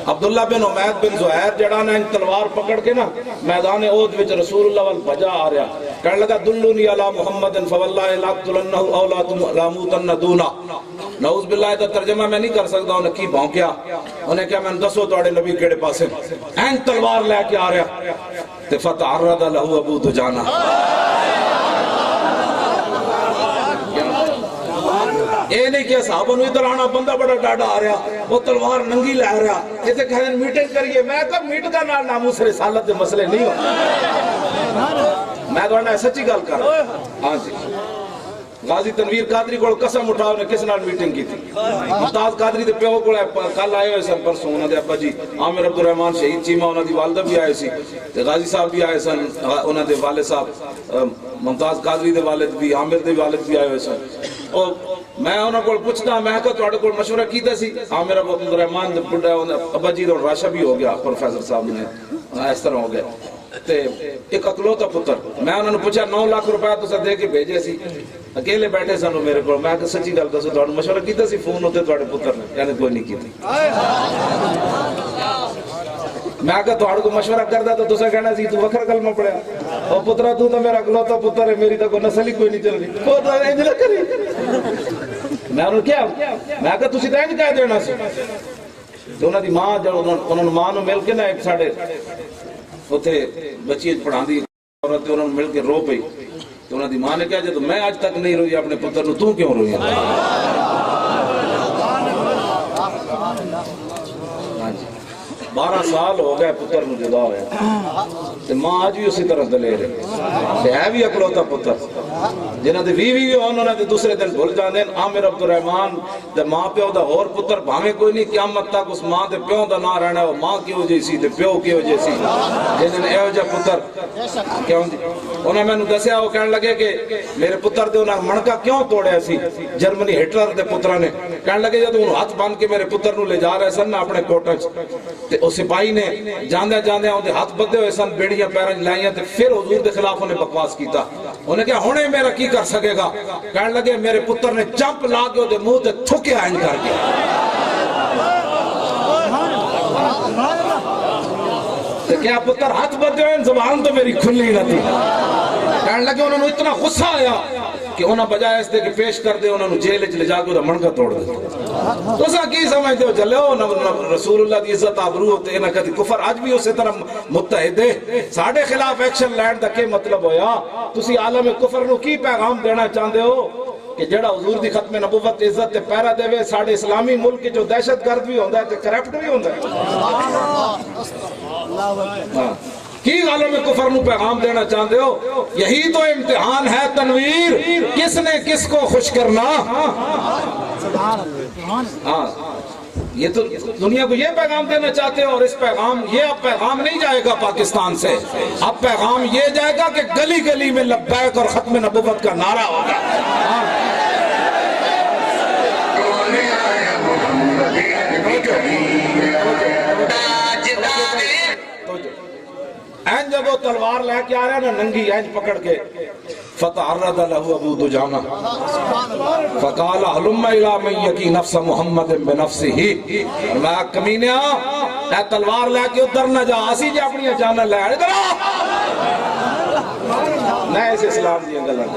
Speaker 2: عبداللہ بن عمید بن زہیر جڑانا ان تلوار پکڑ کے نا میدان عہد وچ رسول اللہ والبجا آ رہا کہنے لگا دلونی علی محمد فواللہ لاقتلنہ او لا تموتن دونا نعوذ باللہ دا ترجمہ میں نہیں کر سکتا انہیں کی بھونکیا انہیں کیا میں دسو توڑے نبی کیڑے پاسے این تلوار لے کے آ رہا فتعرض لہو ابو دجانہ اے نہیں کہ صحابہ نو ادھر آنا بندہ بڑا ڈاڑا آ رہا وہ تلوار ننگی لے رہا یہ تو کہنے میٹنگ کریے میں کب میٹنگ کا نال ناموس رسالت دے مسئلے نہیں ہو میں تو انہیں سچی گل کر رہا ہاں جی غازی تنویر قادری کو قسم اٹھاؤ نے کس نال میٹنگ کی تھی ممتاز قادری دے پیو کو کل آئے ہوئے سن پرسوں انہوں نے ابا جی عامر عبد الرحمن شہید چیمہ انہوں دی والدہ بھی آئے سی غازی صاحب بھی آئے سن انہوں دے والد صاحب ممتاز قادری دے والد بھی عامر دے والد بھی آئے ہوئے سن اور میں انہوں کو پوچھتا میں کہا تو کو مشورہ کیتا سی عامر عبد الرحمن دے بڑھا ابا جی دے راشا بھی ہو گیا پروفیسر صاحب نے اس طرح ہو گیا ایک اکلوتا پتر میں انہوں نے پوچھا 9 لاکھ روپیہ تو دے کے بھیجے سی اکیلے بیٹھے سنو میرے کو میں سچی گل دسو تھوڑا مشورہ کیتا سی فون ہوتے تھوڑے پتر نے یعنی کوئی نہیں کیتی میں کہا تو کو مشورہ کردا تو تسا کہنا سی تو وکھرا کلمہ پڑھیا او پترا تو میرا اکلوتا پتر ہے میری تو کوئی نسل ہی کوئی نہیں چل رہی کو تو انج نہ کری میں انہوں کیا میں کہا تسی تے انج کہہ دینا سی تو انہاں دی ماں جب انہوں نے ماں نو مل کے نا ایک ساڈے اوتھے بچی پڑھاندی عورت انہوں نے مل کے رو پئی تو انہوں نے ماں نے کہا جب میں آج تک نہیں روئی اپنے پتر نو تو کیوں روئی؟ ہاں جی 12 سال ہو گئے پتر نو جدا ہوئے ماں آج بھی اسی طرح دلے رہے ہے بھی اکلوتا پتر جنہاں دے وی انہوں نے دوسرے دن بھول جاندے عامر عبدالرحمان دے ماں پیو دا اور پتر بھاویں کوئی نہیں قیامت تک اس ماں دے پیو دا نہ رہنا وہ ماں کی وجہ سی تے پیو کی وجہ سی جنہاں اے وجہ پتر کیوں جی انہوں نے دسیا وہ کہنے لگے کہ میرے پتر دے انہاں منکا کیوں توڑے سی جرمنی ہٹلر دے پترہ نے کہنے لگے جب انہوں ہاتھ باندھ کے میرے پتر نو لے جا رہے سن اپنے کوٹچ تے اس سپاہی نے جاندے انہوں ہاتھ بدے ہوئے سن بیڑیاں پیرن لائیاں تے پھر حضور دے خلاف انہیں بکواس کیتا انہیں کہا ہونے میرا کی کر سکے گا کہنے لگے میرے پتر نے چمپ لا کے دے منہ تے تھکے آئیں کر کے تے کیا پتر ہاتھ بدے ہوئے زبان تو میری کھلی نہ تھی کہنے لگے انہوں نے اتنا غصہ آیا کہ انہوں بجائے اس دے کہ پیش کر دے انہوں نے جیل لے جا کے منکا توڑ دے تو سا کی سمجھتے ہو چلے ہو رسول اللہ دی عزت آبرو ہوتے ہیں نہ کہتی کفر آج بھی اسی طرح متحد ہے ساڑھے خلاف ایکشن لینڈ دا کے مطلب ہویا تسی عالم کفر نو کی پیغام دینا چاہتے ہو کہ جڑا حضور دی ختم نبوت عزت تے پیرا دے وے ساڑھے اسلامی ملک جو دہشت گرد بھی ہوندہ ہے تے کرپٹ بھی ہوندہ ہے کی عالم کفر نو پیغام دینا چاہتے ہو یہی تو امتحان ہے تنویر کس نے کس کو خوش کرنا ہاں یہ تو دنیا کو یہ پیغام دینا چاہتے ہو اور اس پیغام یہ اب پیغام نہیں جائے گا پاکستان سے اب پیغام یہ جائے گا کہ گلی گلی میں لبیک اور ختم نبوت کا نعرہ ہوگا این جب وہ تلوار لے کے آ رہے ہیں نا ننگی اینج پکڑ کے فتعرض له ابو دجانہ فقال حلم الى من یکی نفس محمد بنفسه میں کمینیا اے تلوار لے کے ادھر نہ جا اسی جے اپنی جانا لے ادھر میں اس اسلام دی گلاں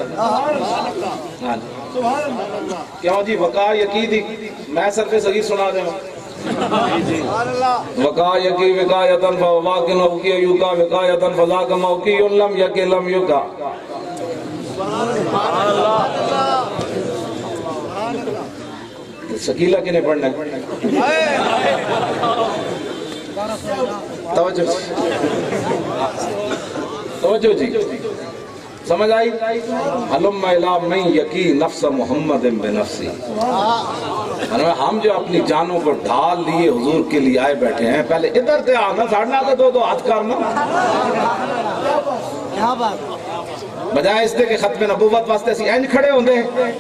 Speaker 2: ہاں کیوں جی وقا یقین دی میں صرف صحیح سنا دے وقا یکی وقایتن فواقن وقی یوکا وقایتن فضاک موقی لم یکی لم یوکا سکیلہ کنے پڑھنا توجہ جی سمجھ آئی حلم الہ من یکی نفس محمد بنفسی ہم جو اپنی جانوں کو ڈھال لیے حضور کے لیے آئے بیٹھے ہیں پہلے ادھر تے آنا ساڑھنا آگے دو ہاتھ کرنا بجائے اس دے کہ ختم نبوت واسطے اسی اینج کھڑے ہوندے ہیں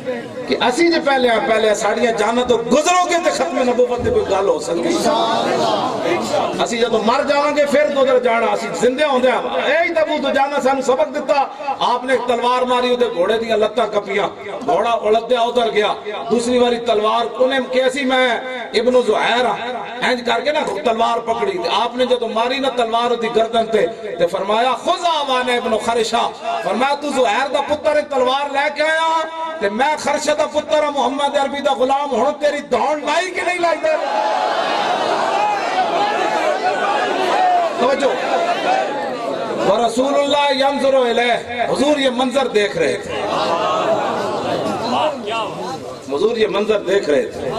Speaker 2: کہ اسی جو پہلے ساڑیاں جانا تو گزرو گے تے ختم نبوت دے کوئی گل ہو سکتی اسی جب مر جاؤں گے پھر تو در جانا اسی زندے ہوندے ہیں اے تبو تو جانا سانو سبق دیتا آپ نے تلوار ماری ہوتے گھوڑے دیا لتہ کپیاں گھوڑا اڑت دیا ادھر گیا دوسری باری تلوار انہیں کیسی میں ابن زہیر اینج کر کے نا تلوار پکڑی آپ نے جب ماری نا تلوار ہوتی گردن تے فرمایا خذ آوان ابن خرشہ فرمایا تو زہیر دا پتر تلوار لے کے آیا تے میں خرشہ دا پتر محمد عربی دا غلام ہوں تیری دھون لائی کہ نہیں لائی دے توجہ ورسول اللہ ینظر الیہ حضور یہ منظر دیکھ رہے تھے حضور یہ منظر دیکھ رہے تھے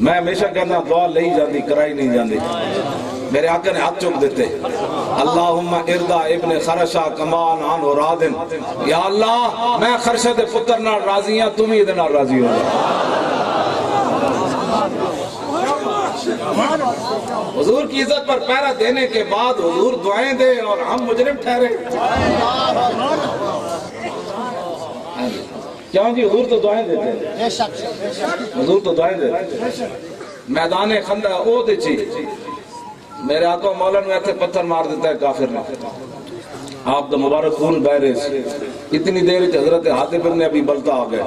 Speaker 2: میں ہمیشہ کہنا دعا لئی جاندی کرائی نہیں جاندی میرے آقا نے ہاتھ چک دیتے اللہم اردا ابن خرشہ کمان آن و رادن یا اللہ میں خرشہ دے پتر نہ راضی ہیں تم ہی دے نہ راضی ہو حضور کی عزت پر پیرا دینے کے بعد حضور دعائیں دے اور ہم مجرم ٹھہرے کیوں جی حضور تو دعائیں دیتے ہیں حضور تو دعائیں دیتے ہیں میدان خندہ او دے چی میرے آقا مولا نے ایسے پتھر مار دیتا ہے کافر نے آپ دا مبارک خون بہرے سے اتنی دیر حضرت حاتب ابن ابی بلتا آ گئے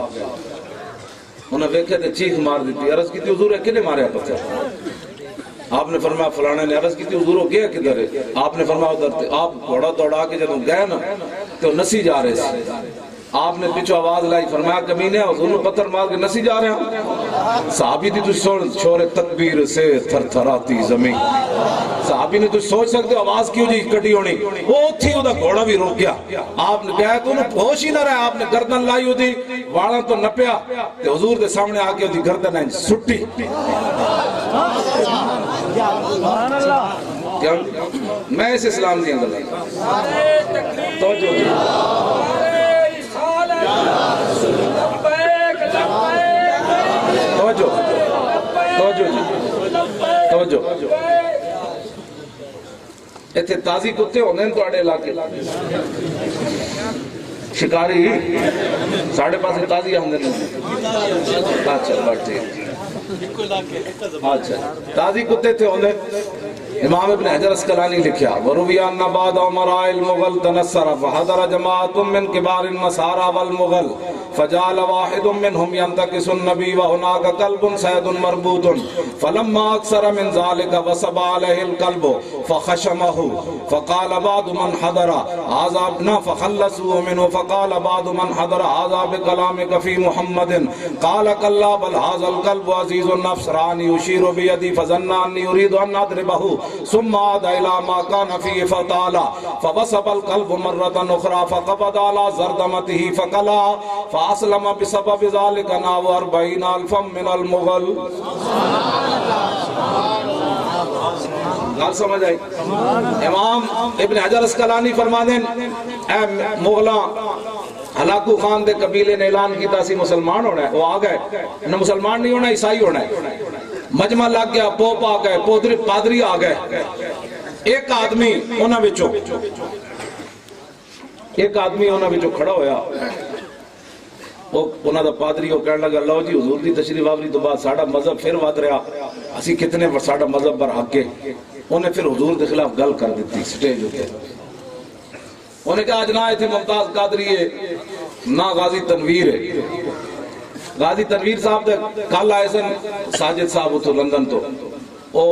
Speaker 2: انہیں ویکھے تھے چیخ مار دیتی عرض کی تھی حضور ہے کنے مارے پتھر آپ نے فرمایا فلانے نے عرض کی تھی حضور ہو گیا کدھر ہے آپ نے فرمایا ادھر تھے آپ گھوڑا دوڑا کے جب گئے نا تو نسی جا رہے سے آپ نے پیچھو آواز لائی فرمایا کمینے حضور نے پتھر مار کے نسی جا رہے ہیں صحابی دی تو شور تکبیر سے تھر تھراتی زمین. صحابی نے تو سوچ سکتے آواز کیوں جی کٹی ہونی, وہ تھی وہ دا گھوڑا بھی روک گیا. آپ نے کہا تو انہوں ہوش ہی نہ رہا, آپ نے گردن لائی ہو دی, واڑا تو نپیا تے حضور دے سامنے آکے دی گردن ہے سٹی. میں اس اسلام دی اندر توجہ توجہ ایتھے تازی کتے ہوندے ہیں تواڈے علاقے شکاری ساڑھے پاسے تازی ہوندے ہیں. اچھا بات ٹھیک. اچھا تازی کتے تھے ہوندے. امام ابن حجر اسقلانی لکھیا وروی ان بعد امراء المغل تنصر فحضر جماعت من کبار النصارى والمغل فجعل واحد منهم ينتكس النبي وهناك كلب صيد مربوط فلما اكثر من ذلك وصب عليه الكلب فخشمه فقال بعض من حضر هذا ابن فخلصوا منه فقال بعض من حضر هذا بكلامك في محمد قال كلا بل هذا الكلب عزيز النفس راني يشير بيدي فظن اني اريد ان اضربه ثم عاد الى ما كان فيه فطال فوصب الكلب مرة اخرى فقبض على زردمته فقلع فاسلم بسبب ذلك نحو 40,000 من المغل. گل سمجھ آئی. امام ابن حجر اسقلانی فرما دیں اے مغلاں ہلاکو خان دے قبیلے نے اعلان کیتا سی مسلمان ہونا ہے, وہ آ گئے نہ مسلمان نہیں ہونا عیسائی ہونا ہے. مجمع لگ گیا, پوپ آ گئے, پادری آ گئے. ایک آدمی انہاں وچوں کھڑا ہویا, انہاں دا پادری وہ کہنے لگا لو جی حضور دی تشریف آوری تو بعد ساڑا مذہب پھر ود رہا, اسی کتنے ساڑا مذہب پر حق ہے. انہیں پھر حضور دے خلاف گل کر دیتی سٹیج ہوتے. انہیں کہا آج نہ آئے تھے ممتاز قادری ہے نہ غازی تنویر ہے. غازی تنویر صاحب دے کل آئے سن ساجد صاحب اتو لندن تو او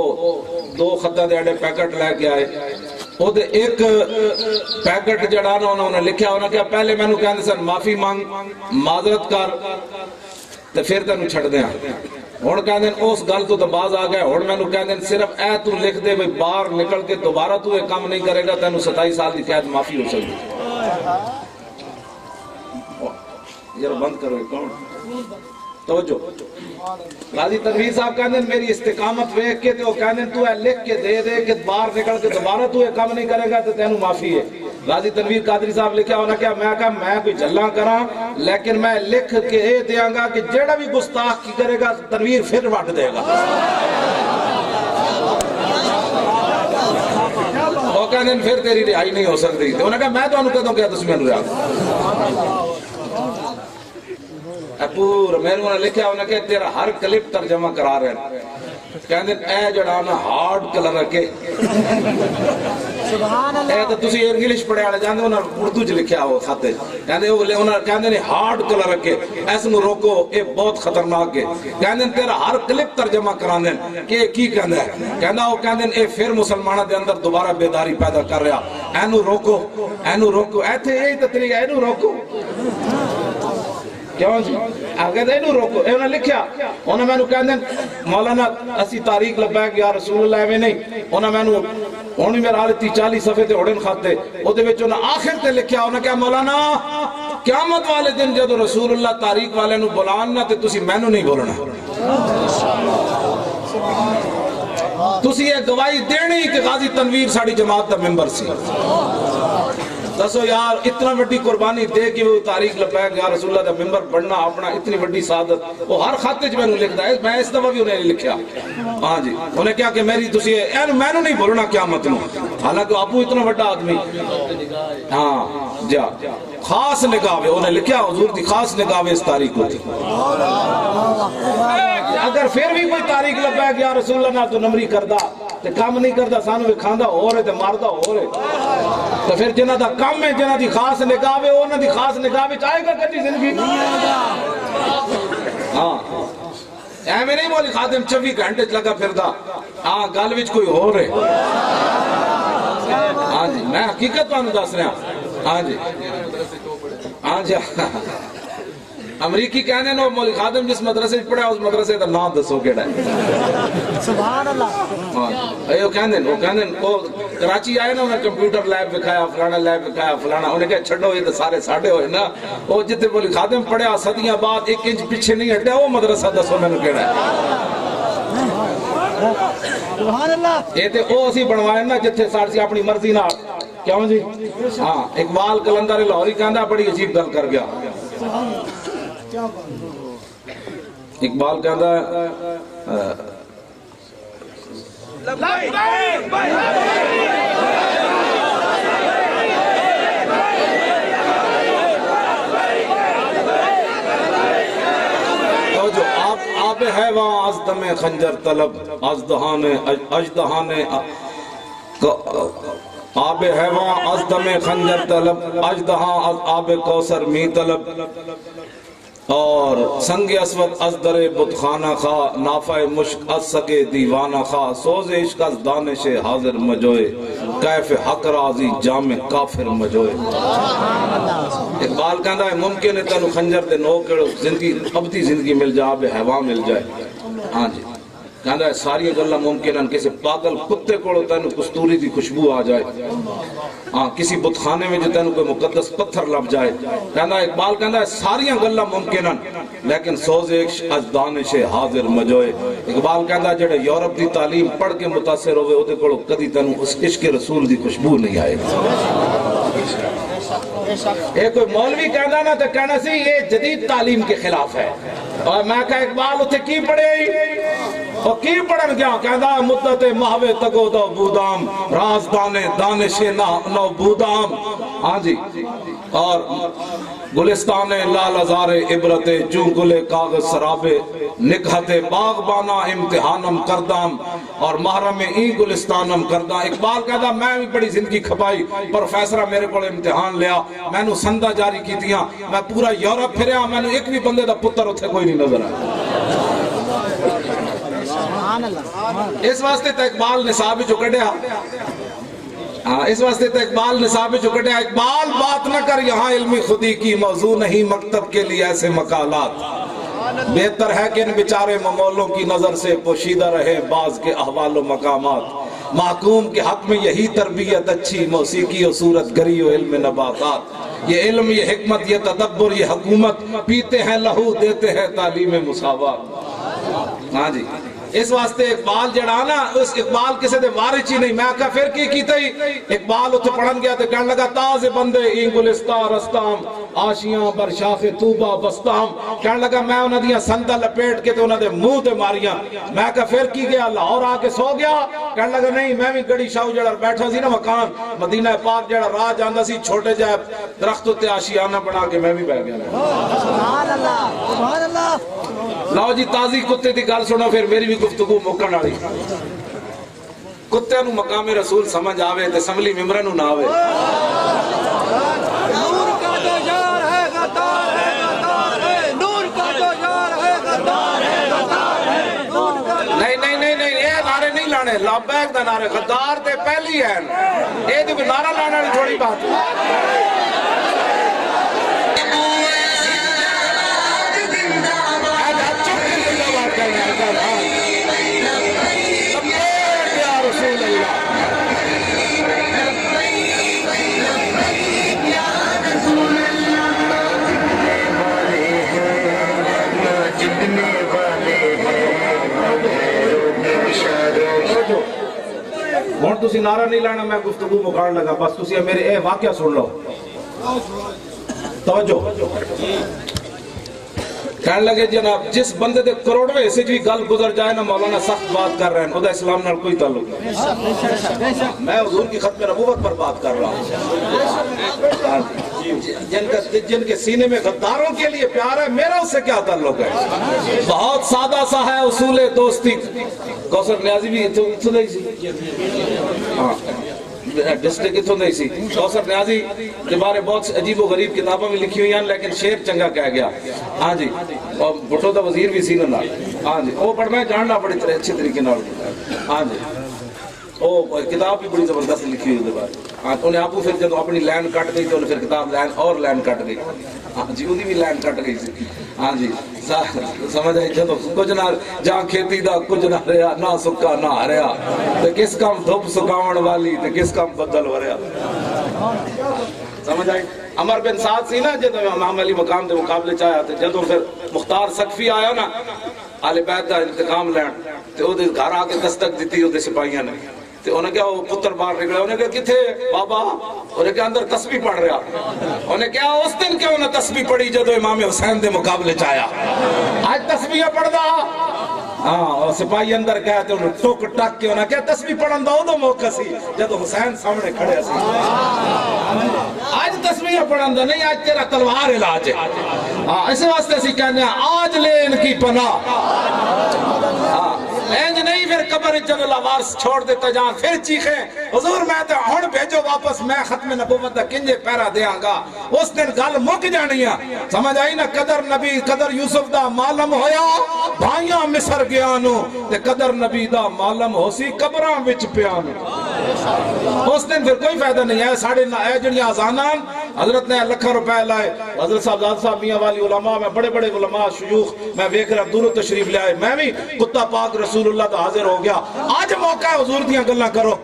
Speaker 2: 2 خطہ دے اڑے پیکٹ لے کے آئے. او دے ایک پیکٹ جڑانا انہوں نے لکھیا, انہوں نے کہا پہلے میں نے کہنے سن معافی مانگ معذرت کر تے پھر تینوں چھڑ دیں. ہن کہندے اس گل تو باز آ گئے. ہن مینوں کہندے صرف اے تو لکھ دے بھئی باہر نکل کے دوبارہ تو یہ کام نہیں کرے گا تینوں 27 سال دی قید معافی ہو سکتی. یار بند کرو کون توجہ. غازی تنویر صاحب کہندے میری استقامت ویکھ کے تے او کہندے تو اے لکھ کے دے دے کہ باہر نکل کے دوبارہ تو یہ کام نہیں کرے گا تے تینوں معافی ہے. غازی تنویر قادری صاحب لکھیا ہونا کیا میں کہا میں کوئی جھلاں کراں لیکن میں لکھ کے اے دیاں گا کہ جیڑا بھی گستاخ کی کرے گا تنویر پھر وٹ دے گا. وہ کہندے پھر تیری رہائی نہیں ہو سکتی. تے انہوں نے کہا میں تانوں کدوں کیا تسی مینوں رہا پورا میرے انہوں نے لکھیا انہوں نے کہا تیرا ہر کلپ ترجمہ کرا رہے ہیں. کہندے اے جڑانا ہارڈ کلر رکھے اے تو تسی انگلش پڑھے آنے جاندے انہوں نے اردو جو لکھیا ہو خاتے انہوں نے کہندے ہارڈ کلر رکھے ایس نو روکو اے بہت خطرناک ہے. کہندے تیرا ہر کلپ ترجمہ کران دیں کہ کی کہندے ہیں. کہندہ وہ کہندے اے پھر مسلمانہ دے اندر دوبارہ بیداری پیدا کر رہا. اینو روکو اے تھے یہی تطریق اینو روکو کیوں جی آگے دے نو روکو. انہوں نے لکھیا انہوں نے کہندے مولانا اسی تاریخ لبیک یا رسول اللہ میں نہیں. انہوں نے میرا حالتی 40 صفحے تے اڑن خاتے او دے وچ انہوں آخر تے لکھیا انہوں نے کہا مولانا قیامت والے دن جدو رسول اللہ تاریخ والے نو بلاننا تے تسی مینوں نہیں بولنا. تسی یہ گواہی دینی کہ غازی تنویر ساڑی جماعت دا ممبر سی. دسو یار اتنا بڑی قربانی دے کہ وہ تاریخ لبیک یا رسول اللہ دا ممبر بڑھنا اپنا اتنی بڑی سعادت وہ ہر خاتے میں لکھتا ہے. میں اس دفعہ بھی انہیں لکھیا ہاں جی انہیں کیا کہ میری تسی میں نہیں بولنا قیامت نو. حالانکہ ابو اتنا بڑا آدمی ہاں جا خاص نگاہوے انہیں لکھیا حضور دی خاص نگاہوے اس تاریخ کو تھی. اگر پھر بھی کوئی تاریخ لبیک یا رسول اللہ تو نمری کردہ تے کام نہیں کردا سانو بھی کھاندا ہو رہے تے ماردا ہو رہے تو پھر جنہ دا کم ہے جنہ دی خاص نگاہوے انہاں دی خاص نگاہوے چاہے گا کدی زندگی ہاں اے میں نہیں بولی خادم 24 گھنٹے لگا پھردا ہاں گل وچ کوئی ہو رہے ہاں جی میں حقیقت تانوں دس رہا ہاں جی امریکی کہنے نو مولوی خادم جس مدرسے پڑھا اس مدرسے کا نام دسو کیڑا ہے
Speaker 3: سبحان اللہ
Speaker 2: وہ کہنے وہ کراچی آئے نا انہیں کمپیوٹر لیب دکھایا فلانا لیب دکھایا فلانا انہیں کہا چھڑو یہ تو سارے ساڑھے ہوئے نا وہ جتے مولوی خادم پڑھا صدیاں بعد 1 انچ پیچھے نہیں ہٹیا وہ مدرسہ دسو میں نے کیڑا ہے
Speaker 3: سبحان اللہ
Speaker 2: یہ تے او اسی بنوائے نا جتھے سارسی اپنی مرضی نہ کیوں جی ہاں اقبال کلندر لاہوری کہندا بڑی عجیب گل کر گیا اقبال کہندا آب حیواں از دم خنجر طلب از دہان اجدہان آب حیواں از دم خنجر طلب اجدہاں از آب کوثر می طلب اور سنگ اسود از در بتخانہ خواہ نافع مشک از سکے دیوانہ خواہ سوز عشق از دانش حاضر مجوئے کیف حق رازی جامع کافر مجوئے اقبال کہندا ہے ممکن ہے تینو خنجر دے نو کڑو زندگی ابدی زندگی مل جائے آب حیواں مل جائے ہاں جی کہندا ہے ساری گلاں ممکن ہیں کسی پاگل کتے کوڑو تینو کستوری دی خوشبو آ جائے ہاں کسی بتخانے میں جو تینو کوئی مقدس پتھر لب جائے کہندا ہے اقبال کہندا ہے ساری گلاں ممکن ہیں لیکن سوز عشق از دانش حاضر مجوئے اقبال کہندا جڑے یورپ دی تعلیم پڑھ کے متاثر ہوئے اودے کولو کدی تینو اس عشق رسول دی خوشبو نہیں آئے ایک کوئی مولوی کہندا نا تو کہنا سی یہ جدید تعلیم کے خلاف ہے اور میں کہا اقبال اتھے کی پڑھے اور کی پڑھن گیا کہندا مدت مہوے تگو دو بودام رازدان دانش نو بودام ہاں جی اور گلستان لال ازار عبرت جو گلے کاغذ سرابے نکھت باغبانہ امتحانم کردام اور محرم ای گلستانم کردام اقبال کہتا میں بھی بڑی زندگی کھپائی پروفیسرہ میرے کو امتحان لیا میں نے سندہ جاری کی دیا میں پورا یورپ پھریا میں نے ایک بھی بندے دا پتر اتھے کوئی نہیں نظر آیا اس واسطے تا اقبال نصاب جو کٹیا اس واسطے تا اقبال نصاب جو کٹیا اقبال بات نہ کر یہاں علمی خودی کی موضوع نہیں مکتب کے لیے ایسے مقالات بہتر ہے کہ ان بیچارے ممولوں کی نظر سے پوشیدہ رہے بعض کے احوال و مقامات محکوم کے حق میں یہی تربیت اچھی موسیقی و صورت گری و علم نباتات یہ علم یہ حکمت یہ تدبر یہ حکومت پیتے ہیں لہو دیتے ہیں تعلیم مساوات ہاں جی اس واسطے اقبال جڑانا اس اقبال کسے دے وارچ ہی نہیں میں کہا پھر کی کیتا ہی اقبال اتھے پڑھن گیا تو کہنے لگا تاز بندے این گلستہ رستام آشیاں برشاخ توبہ بستام کہنے لگا میں انہوں دیا سندہ لپیٹ کے تو انہوں دے منہ دے ماریاں میں کہا پھر کی گیا لاہور آ کے سو گیا کہنے لگا نہیں میں بھی گڑی شاہو جڑا بیٹھا سی نا مکان مدینہ پاک جڑا راہ جاندہ سی چھوٹے جائے درختوں تے آشیانہ بنا کے میں بھی بیٹھ گیا
Speaker 3: سبحان اللہ سبحان اللہ
Speaker 2: لاؤ جی تازی کتے دی گل سنو پھر میری بھی گفتگو موکن آڑی کتے نو مقام رسول سمجھ آوے تے سملی ممبرہ نو نہ آوے
Speaker 3: نور کا جو یار ہے غدار ہے غدار ہے نور کا جو یار ہے غدار ہے غدار ہے
Speaker 2: نہیں یہ نعرے نہیں لانے لابیک دا نعرے غدار تے پہلی ہے یہ تو نعرہ لانا نہیں تھوڑی بات ہون تسی نعرہ نہیں لانا میں گفتگو مکان لگا بس تسی میرے اے واقعہ سن لو توجہ کہنے لگے جناب جس بندے دے کروڑوے سے جو گل گزر جائے نا مولانا سخت بات کر رہے ہیں خدا اسلام نال کوئی تعلق نہیں میں حضور کی ختم نبوت پر بات کر رہا ہوں جن کے سینے میں غداروں کے لیے پیار ہے میرا اس سے کیا تعلق ہے بہت سادہ سا ہے اصول دوستی کوثر نیازی بھی اتھو نہیں سی ڈسٹرک اتھو نہیں سی کوثر نیازی کے بارے بہت عجیب و غریب کتابوں میں لکھی ہوئی ہیں لیکن شیر چنگا کہہ گیا ہاں جی اور بھٹو دا وزیر بھی سی نا ہاں جی وہ پڑھ میں جاننا بڑی اچھی طریقے نال ہاں جی وہ کتاب بھی بڑی زبردست لکھی ہوئی بار انہیں آپ پھر جب اپنی لائن کٹ گئی تو انہیں پھر کتاب لائن اور لائن کٹ گئی ہاں جی وہی بھی لائن کٹ گئی سی ہاں جی سمجھ آئی جب کچھ نہ جہاں کھیتی دا کچھ نہ رہا نہ سکا نہ ہریا تو کس کام دھوپ سکاون والی تو کس کام بدل وریا سمجھ آئی عمر بن سعد سی نا جدو امام علی مقام دے مقابلے چاہیا تھے جدو پھر مختار سقفی آیا نا آل بیت دا انتقام لین تے او دے گھر آ کے دستک دیتی او دے سپاہیاں نے تے انہیں کہا وہ پتر باہر نکلا انہیں کہا کتھے بابا انہیں کہا اندر تسبیح پڑھ رہا انہیں کہا اس دن کیوں نہ تسبیح پڑھی جدو امام حسین دے مقابلے چاہیا آج تسبیح پڑھ دا ہاں اور سپاہی اندر گئے تے انہیں ٹوک ٹک کے انہیں کہا تسبیح پڑھن دا دو موقع سی جدو حسین سامنے کھڑے سی آج تسبیح پڑھن دا نہیں آج تیرا تلوار علاج ہے اس واسطے سی کہنے آج لے ان کی پناہ اینج نہیں پھر قبر جب لوارس چھوڑ دیتا جان پھر چیخیں حضور میں تے ہن بھیجو واپس میں ختم نبوت دا کنجے پیرا دیاں گا اس دن گل مک جانی ہے سمجھ آئی نا قدر نبی قدر یوسف دا معلوم ہویا بھائیاں مصر گیا نو تے قدر نبی دا معلوم ہو سی قبراں وچ پیا نو اس دن پھر کوئی فائدہ نہیں ہے ساڑھے اے جڑیاں آزانان حضرت نے لکھا روپے لائے حضرت صاحب زاد صاحب میاں والی علماء میں بڑے بڑے علماء شیوخ میں دیکھ رہا دور تشریف لے آئے میں بھی کتا پاک رسول اللہ دا حاضر ہو گیا آج موقع ہے حضور دیاں گلاں کرو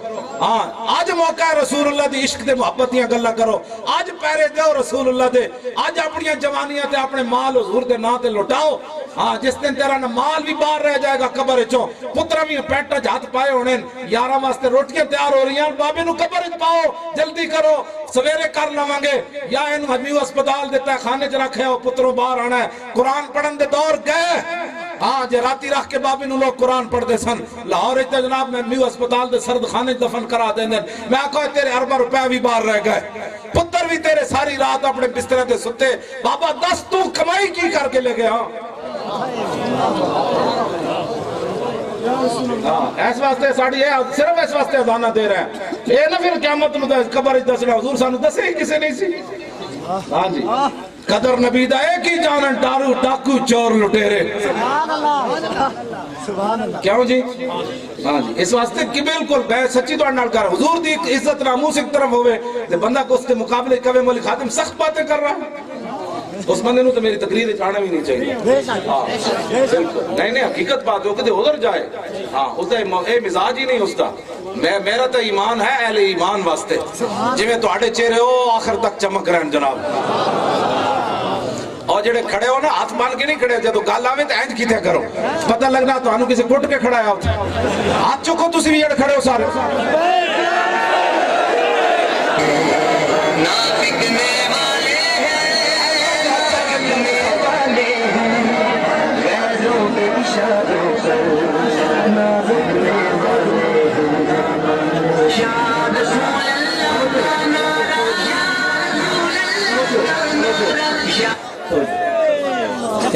Speaker 2: ہاں آج موقع ہے رسول اللہ دی عشق دے محبت دیاں گلاں کرو آج پیرے دیو رسول اللہ دے آج اپنی جوانیاں تے اپنے مال حضور دے نا تے لٹاؤ ہاں جس دن تیرا نہ مال بھی باہر رہ جائے گا قبر چوں پترا بھی پیٹا جہات پائے ہونے یارہ واسطے روٹیاں تیار ہو رہی ہیں بابے نو قبر پاؤ جلدی کرو سویرے کر لوانگے یا انہوں حدمیو اسپتال دیتا ہے خانے چ رکھے ہو پتروں باہر آنا ہے قرآن پڑھن دے دور گئے ہاں جے راتی رکھ کے بابے نو لوگ قرآن پڑھ دے سن لاہور اچھا جناب میں میو اسپتال دے سرد خانے دفن کرا دیں دیں میں کہا تیرے اربع روپے بھی باہر رہ گئے پتر بھی تیرے ساری رات اپنے بسترے دے ستے بابا 10 تو کمائی کی کر کے لے گئے ہاں اس واسطے ساڑی ہے صرف اس واسطے ازانہ دے رہے ہیں یہ نہ پھر قیامت میں قبر دسنا حضور سانو دسے ہی کسے نہیں سی ہاں جی قدر نبی دا ایک ہی جانن ٹارو ٹاکو چور لٹیرے کیوں جی ہاں جی اس واسطے کی بالکل بے سچی تو انال کر حضور دی عزت ناموس ایک طرف ہوئے بندہ کو اس کے مقابلے کبھی مولی خاتم سخت باتیں کر رہا ہے اس بندے نو تو میری تقریر چاہنا بھی نہیں چاہیے نہیں نہیں حقیقت بات ہو کہ ادھر جائے ہاں اس دا اے مزاج ہی نہیں اس دا میرا تو ایمان ہے اہل ایمان واسطے جی میں تو آڑے چہرے ہو آخر تک چمک رہے ہیں جناب اور جڑے کھڑے ہو نا ہاتھ بان کے نہیں کھڑے جب گال آوے تو اینج کیتے کرو پتہ لگنا تو انہوں کسی گھٹ کے کھڑا ہے ہاتھ چکو تسی بھی جڑے کھڑے ہو سارے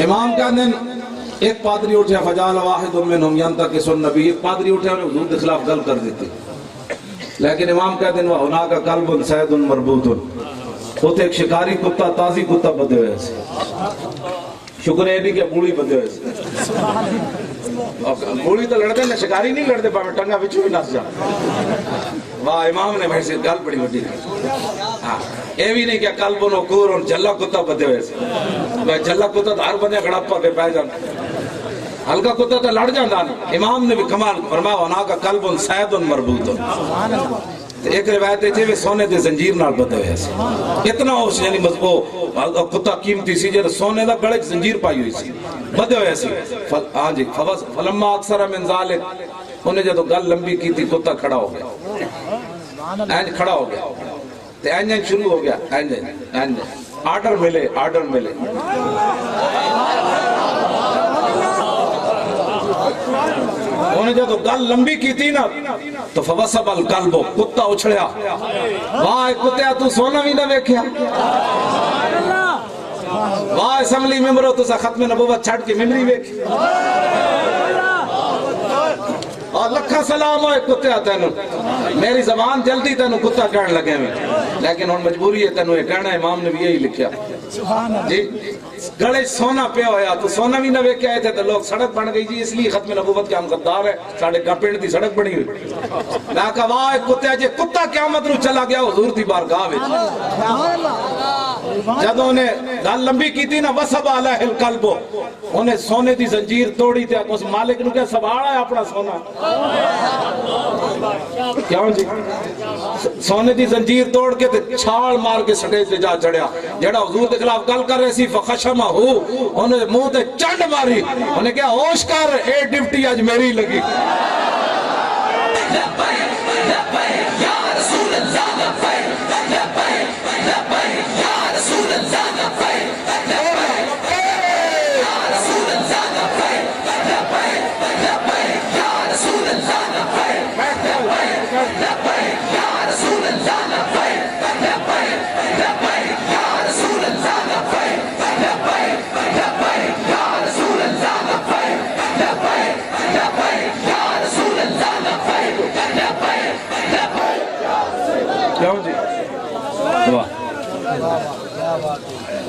Speaker 2: امام کا دن ایک پادری اٹھے فجال واحد منہم ینتقص النبی ایک پادری اٹھے انہیں حضور کے خلاف گل کر دیتے لیکن امام کا دن وہنا کا قلب سید مربوط ہوتے ایک شکاری کتا تازی کتا بدے ہوئے سے شکر ہے نہیں کہ بوڑی بدے ہوئے سے بوڑی تو لڑتے ہیں شکاری نہیں لڑتے پا میں ٹنگا بچو بھی نس جا واہ امام نے بھائی سے گل پڑی بڑی اے بھی نہیں کہ قلب نکور ان جھلا کتا بدے ہوئے سے جھلا کتا تو ہر بندے کھڑا پا کے پائے جانا ہلکا کتا تو لڑ جانا امام نے بھی کمال فرمایا وہاں کا قلب سید مربوط ایک روایت ہے جی سونے دے زنجیر نال بدے ہوئے سے اتنا ہو یعنی کتا قیمتی سی جب سونے دا گڑے زنجیر پائی ہوئی سی بدے ہوئے سی ہاں جی فلما اکثر من ذالک انہیں جب گل لمبی کی تھی کتا کھڑا ہو گیا اینج کھڑا ہو گیا تو اینج شروع ہو گیا اینج آرڈر ملے انہیں جب گل لمبی کی تھی نا تو فوسب القلب کتا اچھڑیا واہ کتیا تو سونا بھی نہ ویکھیا واہ اسمبلی ممبرو تو سا ختم نبوت چھڑ کے ممبری ویکھی اور لکھا سلام ہوئے کتیا تینوں میری زبان جلدی تینو کتا کہنے لگے میں، لیکن ہن مجبوری ہے تینو یہ کہنا، امام نے بھی یہی لکھیا جی گڑے سونا پیا ہویا تو سونا بھی نہ ویکھ آئے تھے تو لوگ سڑک بن گئی جی، اس لیے ختم نبوت کے ہم غدار ہے، ساڑھے پنڈ دی سڑک بنی ہوئی۔ میں کہا واہ کتے جے کتا قیامت نو چلا گیا حضور دی بارگاہ وچ، جدوں انہیں گل لمبی کیتی نا وسب علیہ القلب، انہیں سونے دی زنجیر توڑی تے اس مالک نو کیا سبھاڑا ہے اپنا سونا، کیوں جی سونے دی زنجیر توڑ کے تے چھال مار کے سٹیج تے جا چڑھیا، جڑا حضور دے خلاف گل کر رہے سی فخشمہ ہو، انہیں منہ تے چنڈ ماری، انہیں کیا ہوش کر اے ڈیوٹی آج میری لگی۔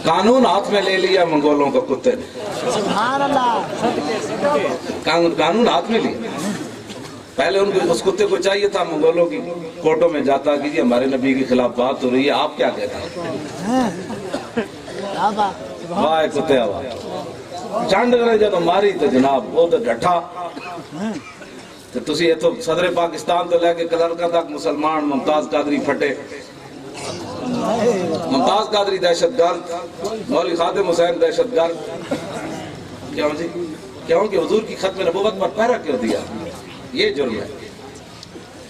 Speaker 2: قانون ہاتھ میں لے لیا منگولوں کا کتے نے،
Speaker 4: سبحان اللہ،
Speaker 2: قانون ہاتھ میں لیا۔ پہلے ان کو اس کتے کو چاہیے تھا منگولوں کی کوٹوں میں جاتا کہ جی ہمارے نبی کے خلاف بات ہو رہی ہے، آپ کیا کہتے ہیں؟ واہ کتے آواز چانڈ کرے جب ماری تو جناب وہ تو ڈٹھا تو تسی یہ تو صدر پاکستان تو لے کے کلرکا تک مسلمان ممتاز قادری پھٹے، ممتاز قادری دہشت گرد، مولوی خادم حسین دہشت گرد، کیوں جی کیوں کہ حضور کی ختم نبوت پر پہرا کیوں دیا؟ یہ جرم ہے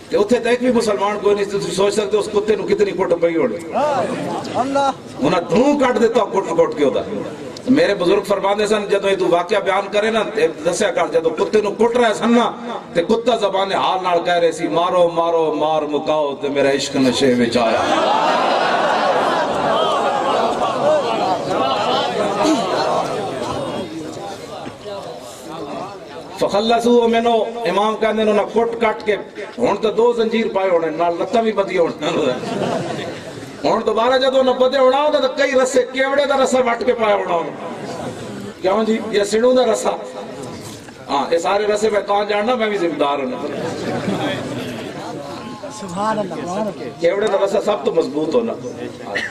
Speaker 2: کہ اتھے تک بھی مسلمان کوئی نہیں، تسی سوچ سکتے اس کتے نو کتنی کوٹ پئی ہونی، انہاں دھوں کٹ دیتا کوٹ کے ہوتا۔ میرے بزرگ فرماندے سن جدو یہ تو واقعہ بیان کرے نا دسیا کر جدو کتے نو کٹ رہے سن نا تے کتا زبان حال نال کہہ رہے سی مارو مارو مار مکاؤ تے میرا عشق نشے وچ آیا۔ فخلصو منو امام کہندے نو نہ کٹ کٹ کے ہن تو 2 زنجیر پائے ہونے نال لتاں بھی بدی ہونے ہن دوبارہ جدو نہ بدے ہونا ہوتا تو کئی رسے کیوڑے دا رسا وٹ کے پایا ہونا ہونا، کیوں جی یہ سڑوں دا رسا، ہاں یہ سارے رسے میں کہاں جاننا میں بھی ذمہ دار ہوں،
Speaker 4: سبحان اللہ،
Speaker 2: کیوڑے دا رسا سب تو مضبوط ہونا،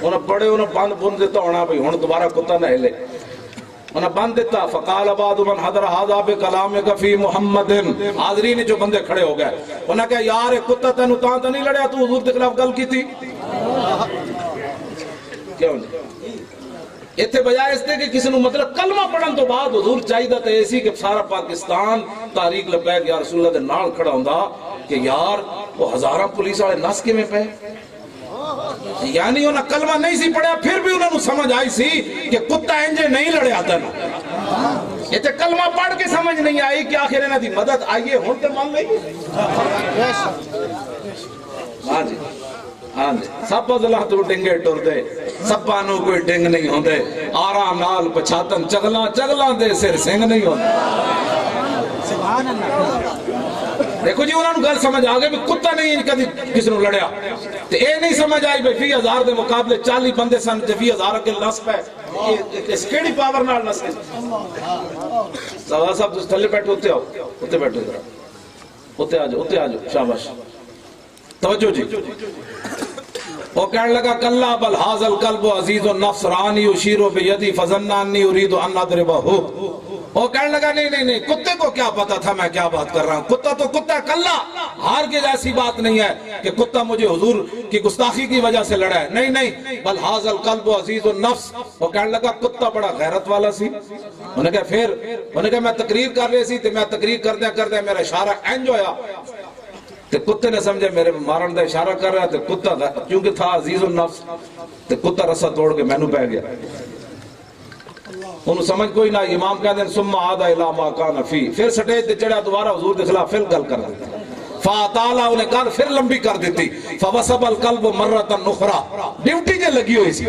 Speaker 2: انہیں پڑے انہیں بند بند دیتا ہونا بھئی ہن دوبارہ کتا نہ ہلے، انہیں بند دیتا فقال بعد من حضر حاضا بکلامک فی محمد، حاضرین جو بندے کھڑے ہو گئے انہیں کہا یار کتا تینو تاں تو نہیں لڑیا تو حضور کے خلاف گل کی تھی، کیوں نہیں اتھے بجائے اس دے کہ کسی نو مطلب کلمہ پڑھن تو بعد حضور چاہیے تھا ایسی کہ سارا پاکستان تحریک لبیک یا رسول اللہ دے نال کھڑا ہوندا کہ یار وہ ہزاراں پولیس والے نس کے میں پہ، یعنی انہاں کلمہ نہیں سی پڑھیا پھر بھی انہوں نے سمجھ آئی سی کہ کتا انجے نہیں لڑے آتا نا، یہ تے کلمہ پڑھ کے سمجھ نہیں آئی کہ آخر انہاں دی مدد آئیے ہون تے مان لئی، ہاں جی ہاں جی سب ازلہ تو ڈنگے ٹر دے سبانو کوئی ڈنگ نہیں ہوندے، آرام نال پچھاتن چگلاں دے سر سنگ نہیں ہوندے،
Speaker 4: سبحان اللہ۔
Speaker 2: دیکھو جی انہوں نے گل سمجھ آگئے بھی کتا نہیں کدی کسی نے لڑیا تو اے نہیں سمجھ آئی بھی 20,000 دے مقابلے 40 بندے سن 20,000 کے نصب ہے، اس کیڑی پاور نال نصب ہے، سوا صاحب تس تھلے بیٹھو ہوتے آؤ ہوتے بیٹھو ذرا ہوتے آجو شاباش توجہ جی، وہ کہنے لگا کلا بل حاض القلب عزیز النفس رانی اشیرو بیدی فظنانی اريد ان اضربہ، وہ کہنے لگا نہیں کتے کو کیا پتا تھا میں کیا بات کر رہا ہوں، کتا تو کتا کلا، ہار کے جیسی بات نہیں ہے کہ کتا مجھے حضور کی گستاخی کی وجہ سے لڑا ہے، نہیں بل حاض القلب عزیز النفس، وہ کہنے لگا کتا بڑا غیرت والا سی، انہیں کہا پھر انہیں کہا میں تقریر کر رہی سی تو میں تقریر کردے میرا اشارہ اینج ہویا تو کتے نے سمجھے میرے مارن دا اشارہ کر رہا تو کتا کیونکہ تھا عزیز النفس تو کتا رسا توڑ کے مینو پہ گیا، انہوں سمجھ کوئی نہ، امام کہتے ہیں ثم عاد الی ما کان فی، پھر سٹیج تے چڑھا دوبارہ حضور کے خلاف پھر گل کر دیتا، فاطالا انہیں گل پھر لمبی کر دیتی، فوسب القلب مرۃ اخرى، ڈیوٹی کے لگی ہوئی سی،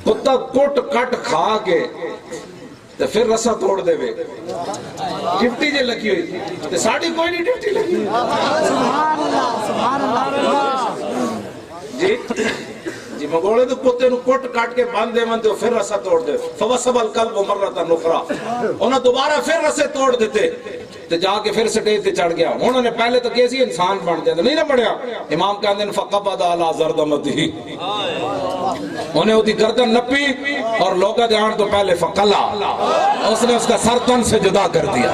Speaker 2: کتا کوٹ کٹ کھا کے تو پھر رسا توڑ دے وے ڈپٹی جے لگی ہوئی تو ساڑی کوئی نہیں ڈپٹی لگی
Speaker 4: سبحان اللہ سبحان اللہ
Speaker 2: جی مگوڑے تو کتے نو کوٹ کاٹ کے باندھ دے من تو پھر رسا توڑ دے فوسب القلب مرتا نخرا انہوں دوبارہ پھر رسے توڑ دیتے تو جا کے پھر سٹیج تے چڑھ گیا انہوں نے پہلے تو کیسی انسان بن دیا نہیں نہ بڑھیا امام کہتے ہیں فقبض علی زردمتی انہیں ہوتی گردن نپی اور لوگا جہاں تو پہلے فقلا اس نے اس کا سر تن سے جدا کر دیا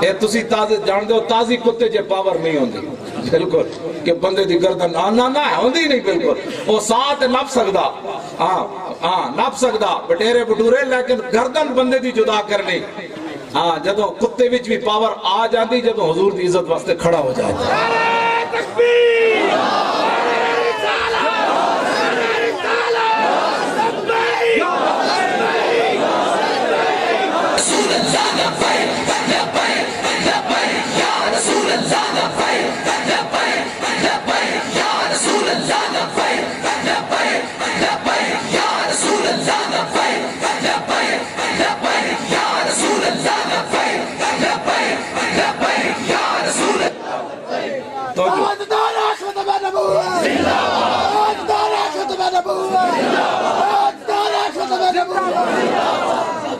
Speaker 2: اے تسی تازی جان دے ہو تازی کتے جے پاور نہیں ہوندی بالکل کہ بندے دی گردن نہ ہوندی نہیں بالکل وہ ساتھ نپ سکدا نپ سکدا بٹیرے بٹورے لیکن گردن بندے دی جدا کرنی جدو کتے وچ بھی پاور آ جاندی جدو حضور دی عزت واسطے کھڑا ہو جائے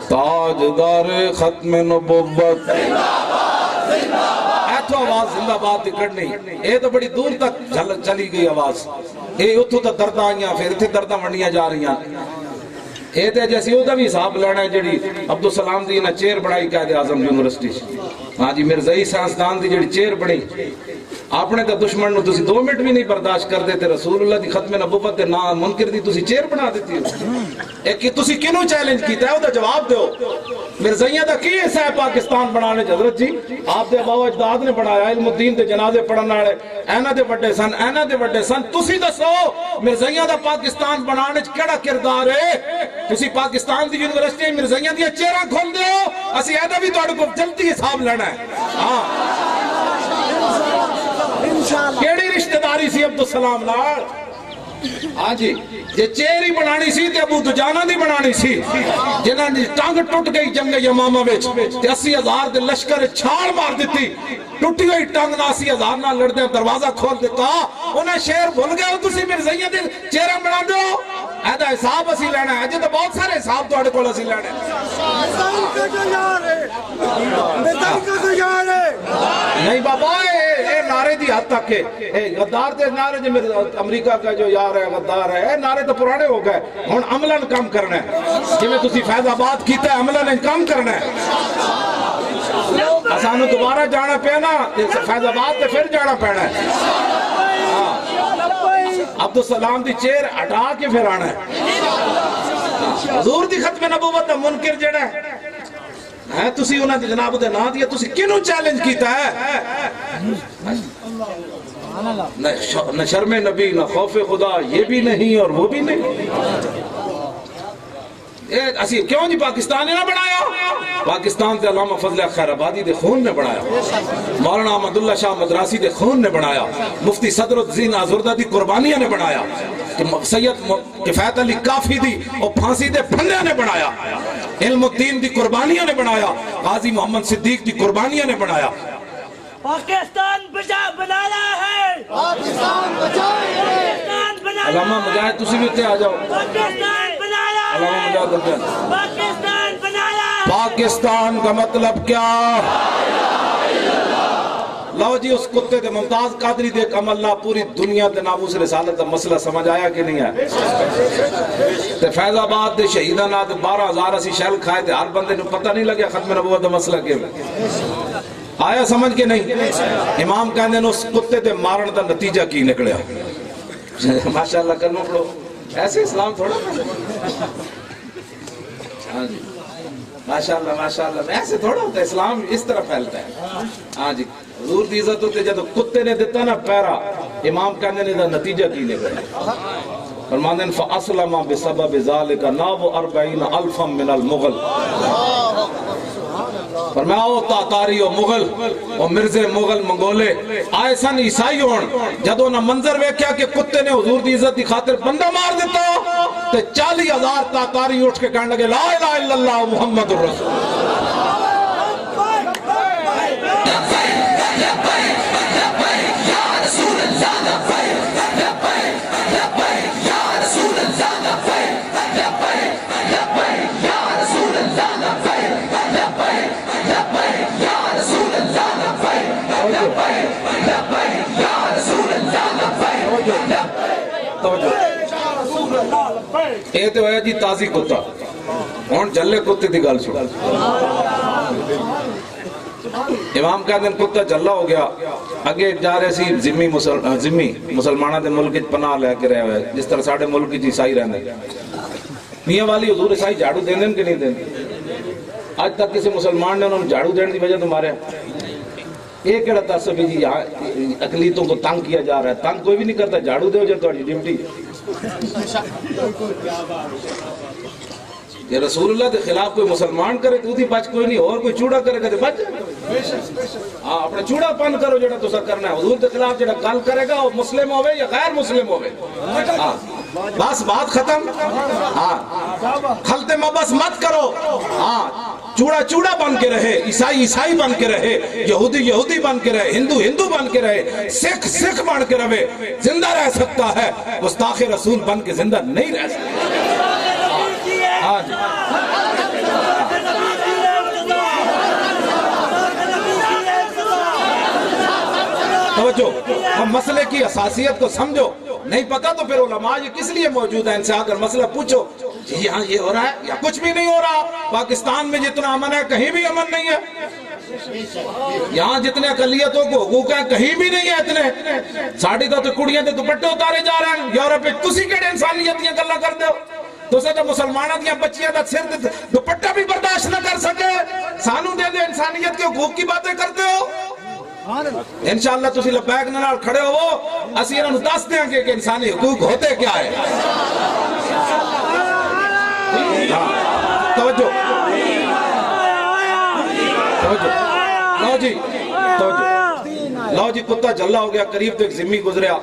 Speaker 2: تاجدار ختم نبوت ایتھو آواز زندہ باد دکھڑنی اے تو بڑی دور تک چلی گئی آواز اے اتھو تا دردہ آئیاں پھر اتھے دردہ منڈیاں جا رہی ہیں اے تے جیسی ہوتا بھی حساب لینا ہے جڑی عبدالسلام دی انہا چیر بڑھائی قائد اعظم یونیورسٹی ہاں جی مرزائی سائنسدان دی جڑی چیر بڑھائی آپ نے تو دشمن نو تسی 2 منٹ بھی نہیں برداشت کر دیتے رسول اللہ دی ختم نبوت دے نا منکر دی تسی چیر بنا دیتی ہو ایک تسی کنو چیلنج کیتا ہے وہ دا جواب دیو مرزائیاں دا کی ایسا ہے پاکستان بنانے حضرت جی آپ دے باو اجداد نے بنایا علم الدین دے جنازے پڑھنا ہے اینا دے وڈے سن تسی دسو مرزائیاں دا پاکستان بنانے کیڑا کردار ہے تسی پاکستان دی یونیورسٹی مرزائیاں دیا چیرہ کھول دیو اسی ایدہ بھی توڑے کو جلدی حساب لینا ہے کیڑی رشتہ داری سی عبدالسلام لال ہاں جی یہ چیری بنانی سی تے ابو دجانہ دی بنانی سی جنہاں دی ٹانگ ٹوٹ گئی جنگ یمامہ وچ تے 80,000 دے لشکر چھاڑ مار دیتی ٹوٹی گئی ٹانگ نہ 80,000 نہ لڑ دے دروازہ کھول دیتا انہیں شیر بھول گئے ہو تسی مرزائیاں دے چیرہ بنا دو ایدہ حساب اسی لینا ہے تو بہت سارے حساب تو اڑے کول اسی لینے نہیں بابا اے نعرے دی حد تک ہے غدار دے نعرے جو امریکہ کا جو یار ہے غدار ہے نعرے تو پرانے ہو گئے ہون عملاً کام کرنا ہے جی میں تسی فیض آباد کیتا ہے عملاً کام کرنا ہے اسانو دوبارہ جانا پینا فیض آباد تے پھر جانا پینا ہے عبدالسلام دی چیر ہٹا کے پھر آنا ہے حضور دی ختم نبوت دا منکر جڑا ہے تسی انہاں دی جناب دے نا دیا تسی کنوں چیلنج کیتا ہے نہ شرم نبی نہ خوف خدا یہ بھی نہیں اور وہ بھی نہیں اسی کیوں جی پاکستان نے نہ بنایا پاکستان تے علامہ فضل خیر آبادی دے خون نے بنایا مولانا احمد اللہ شاہ مدراسی دے خون نے بنایا مفتی صدر الدین آزردہ دی قربانیاں نے بنایا سید کفایت علی کافی دی اور پھانسی دے پھندے نے بنایا علم الدین دی قربانیاں نے بنایا غازی محمد صدیق دی قربانیاں نے بنایا
Speaker 5: پاکستان بنایا ہے
Speaker 3: پاکستان بچائیں
Speaker 2: علامہ مجاہد تسی بھی اتنے آ جاؤ
Speaker 5: پاکستان بنایا
Speaker 2: علامہ مجاہد
Speaker 5: پاکستان بنایا
Speaker 2: پاکستان کا مطلب کیا لو جی اس کتے دے ممتاز قادری دے عمل نہ پوری دنیا دے ناموس رسالت دا مسئلہ سمجھ آیا کہ نہیں ہے تے فیض آباد دے شہیدہ نہ 12,000 اسی شہل کھائے تے ہر بندے نے پتہ نہیں لگیا ختم نبوت دا مسئلہ کیا آیا سمجھ کے نہیں امام کہنے نے اس کتے دے مارن دا نتیجہ کی نکلیا ماشاءاللہ کرنو پڑھو ایسے اسلام تھوڑا ماشاءاللہ ایسے تھوڑا ہوتا ہے اسلام اس طرح پھیلتا ہے ہاں جی حضور دی عزت ہوتے جب کتے نے دیتا نا پیرا امام کہنے نے دا نتیجہ کی نکلیا فرماندن فَأَسْلَمَ بِسَبَبِ ذَلِكَ نَابُ 40,000 من المغل فرمایا تاتاری و مغل و مرزے مغل منگولے آئے سن عیسائی ہون جدوں نہ منظر ویکھیا کہ کتے نے حضور دی عزت دی خاطر بندہ مار دیتا تے 40,000 تاتاری اٹھ کے کہنے لگے لا الہ الا اللہ محمد الرسول اے تو ہے جی تازی کتا ہون جلے کتے دی گل سن امام کا دن کتا جلا ہو گیا اگے جا رہے سی ذمی مسلمانہ دے ملک پناہ لے کے رہے ہوئے جس طرح ساڑھے ملک کی عیسائی رہنے میاں والی حضور عیسائی جھاڑو دین دیں کہ نہیں دیں آج تک کسی مسلمان نے انہوں نے جھاڑو دین دی وجہ تمہارے ایک کہڑا تصوی جی اقلیتوں کو تنگ کیا جا رہا ہے تنگ کوئی بھی نہیں کرتا جھاڑو دے ہو جائے تو ڈیوٹی یہ رسول اللہ کے خلاف کوئی مسلمان کرے تو دی بچ کوئی نہیں اور کوئی چوڑا کرے گا تو بچ اپنا چوڑا پن کرو جڑا تو سا کرنا ہے حضور کے خلاف جڑا گل کرے گا وہ مسلم ہوئے یا غیر مسلم ہوئے بس بات ختم خلط مبس مت کرو چوڑا چوڑا بن کے رہے عیسائی عیسائی بن کے رہے یہودی یہودی بن کے رہے ہندو ہندو بن کے رہے سکھ سکھ بن کے رہے زندہ رہ سکتا ہے گستاخ رسول بن کے زندہ نہیں رہ سکتا توجہ ہم مسئلے کی اساسیت کو سمجھو نہیں پتا تو پھر علماء یہ کس لیے موجود ہیں ان سے آگر مسئلہ پوچھو یہاں یہ ہو رہا ہے یا کچھ بھی نہیں ہو رہا پاکستان میں جتنا امن ہے کہیں بھی امن نہیں ہے یہاں جتنے اقلیتوں کو حقوق ہیں کہیں بھی نہیں ہے اتنے ساڑھی تو کڑیاں دے دوپٹے اتارے جا رہے ہیں یورپ میں تسی کیڑے انسانیت دیاں گلاں کر دو تو سے تو مسلمانوں دیاں بچیاں دا سر دوپٹہ بھی برداشت نہ کر سکے سانو دے دے انسانیت کے حقوق کی باتیں کرتے ہو انشاءاللہ تسی لبیک نال کھڑے ہو اسی انہوں دس دیں گے کہ انسانی حقوق ہوتے کیا ہے توجہ لو جی لو جی کتا جلا ہو گیا قریب تو ایک ذمی گزریا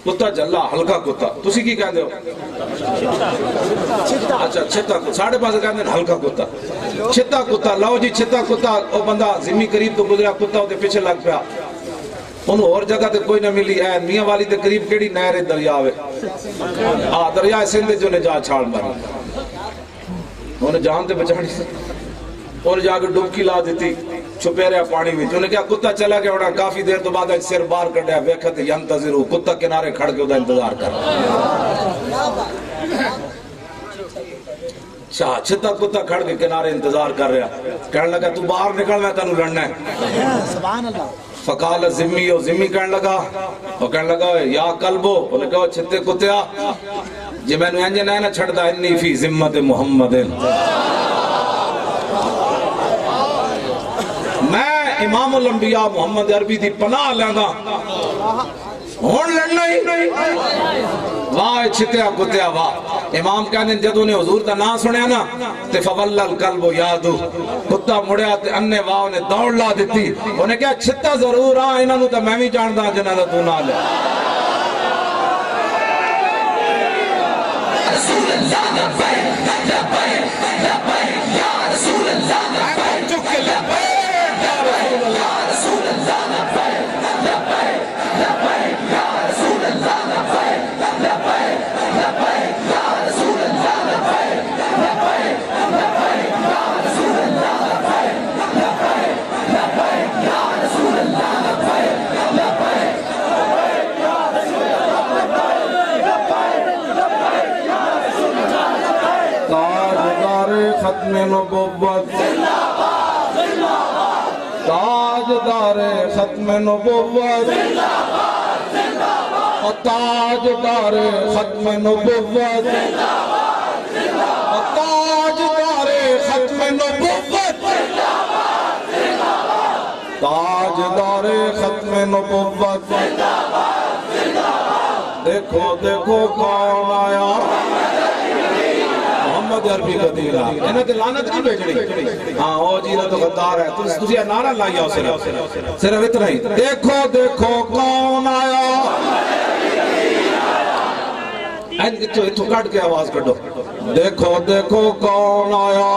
Speaker 2: کتا جلا ہلکا کتا تسی کی کہندے ہو اچھا چھتا کتا ساڑھے پاس کہندے ہیں ہلکا کتا چھتا کتا لو جی چھتا کتا او بندہ ذمی قریب تو گزریا کتا ہوتے پیچھے لگ پیا انہوں اور جگہ تے کوئی نہ ملی اے میاں والی تے قریب کیڑی نہر دریا ہوئے دریا سندھ جو نے جا چھاڑ ماری انہیں جان تے بچانی اور جا کے ڈبکی لا دیتی چھپے رہا پانی میں انہیں کیا کتا چلا گیا ہونا کافی دیر تو بعد سر بار کٹیا ویکھت ینتظر کتا کنارے کھڑ کے دا انتظار کر شاہ چھتا کتا کھڑ کے کنارے انتظار کر رہا کہنے لگا تو باہر نکلنا تنو لڑنا ہے
Speaker 4: سبحان اللہ
Speaker 2: فقال ذمی و ذمی کہنے لگا وہ کہنے لگا یا قلبو انہیں کہا چھتے کتیا جی میں نے انجے نہ چھڑ دا انی فی ذمت محمد میں امام الانبیاء محمد عربی دی پناہ لینا ہون لڑنا ہی واہ چھتیا کتیا واہ امام کہنے جدوں نے حضور دا نام سنیا نا تے فوال القلب یادو کتا مڑیا تے انے واہ نے دوڑ لا دیتی انہیں کہا چھتا ضرور آ انہاں نوں تے میں بھی جاندا جنہاں دا تو نال ہے رسول اللہ لبیک لبیک لبیک یا رسول اللہ لبیک چک کے لبیک یا رسول اللہ رسول اللہ لبیک لبیک لبیک یا رسول اللہ لبیک لبیک لبیک یا رسول اللہ لبیک لبیک لبیک یا رسول اللہ لبیک لبیک لبیک یا رسول اللہ لبیک لبیک لبیک یا رسول اللہ لبیک تاجدار ختم نبوت تاجدار ختم نبوت تاجدار ختم نبوت تاجدار ختم نبوت تاجدار ختم نبوت دیکھو دیکھو کون آیا محمد عربی کا دینا انہیں تے لعنت نہیں بھیجنی ہاں او جی تو غدار ہے تسی نعرہ لایا صرف اتنا ہی دیکھو دیکھو کون آیا اتو کٹ کے آواز کٹو دیکھو دیکھو کون آیا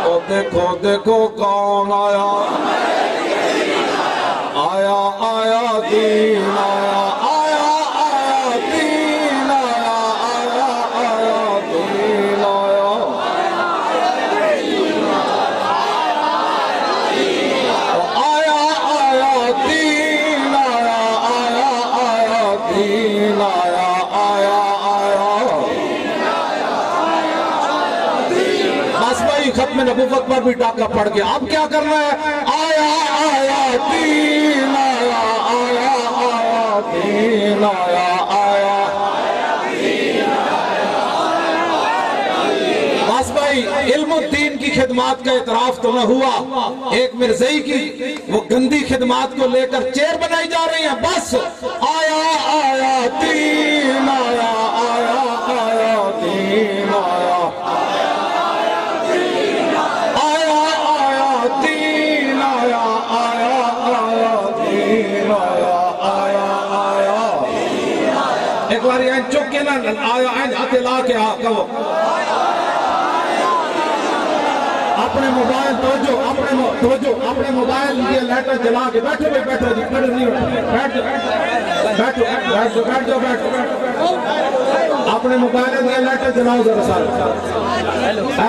Speaker 2: او دیکھو دیکھو کون آیا آیا آیا دین آیا آیا آیا دین آیا آیا آیا دین آیا آیا آیا دین آیا آیا آیا دین آیا آیا آیا بس بھائی ختم نبوت پر بھی ڈاکہ پڑھ گیا اب کیا کرنا ہے آیا آیا دین آیا آیا آیا دین آیا آیا بس بھائی علم الدین کی خدمات کا اعتراف تو نہ ہوا ایک مرزائی کی وہ گندی خدمات کو لے کر چیر بنائی جا رہی ہیں بس آیا آیا دین آیا آیا آیا دین آیا ایک باری این چکے نا آیا این ہاتھ لا کے کہو اپنے موبائل توجہ اپنے موبائل یہ لیٹر جلا کے بیٹھو جی کھڑے نہیں بیٹھو اپنے موبائل یہ لیٹر جلاؤ ذرا سارے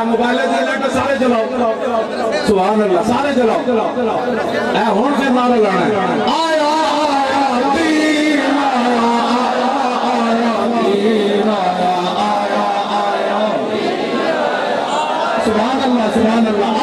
Speaker 2: موبائل یہ لیٹر سارے جلاؤ سبحان اللہ سارے جلاؤ اے ہون سے نعرہ لانا ہے آیا آیا دین آیا آیا آیا سبحان اللہ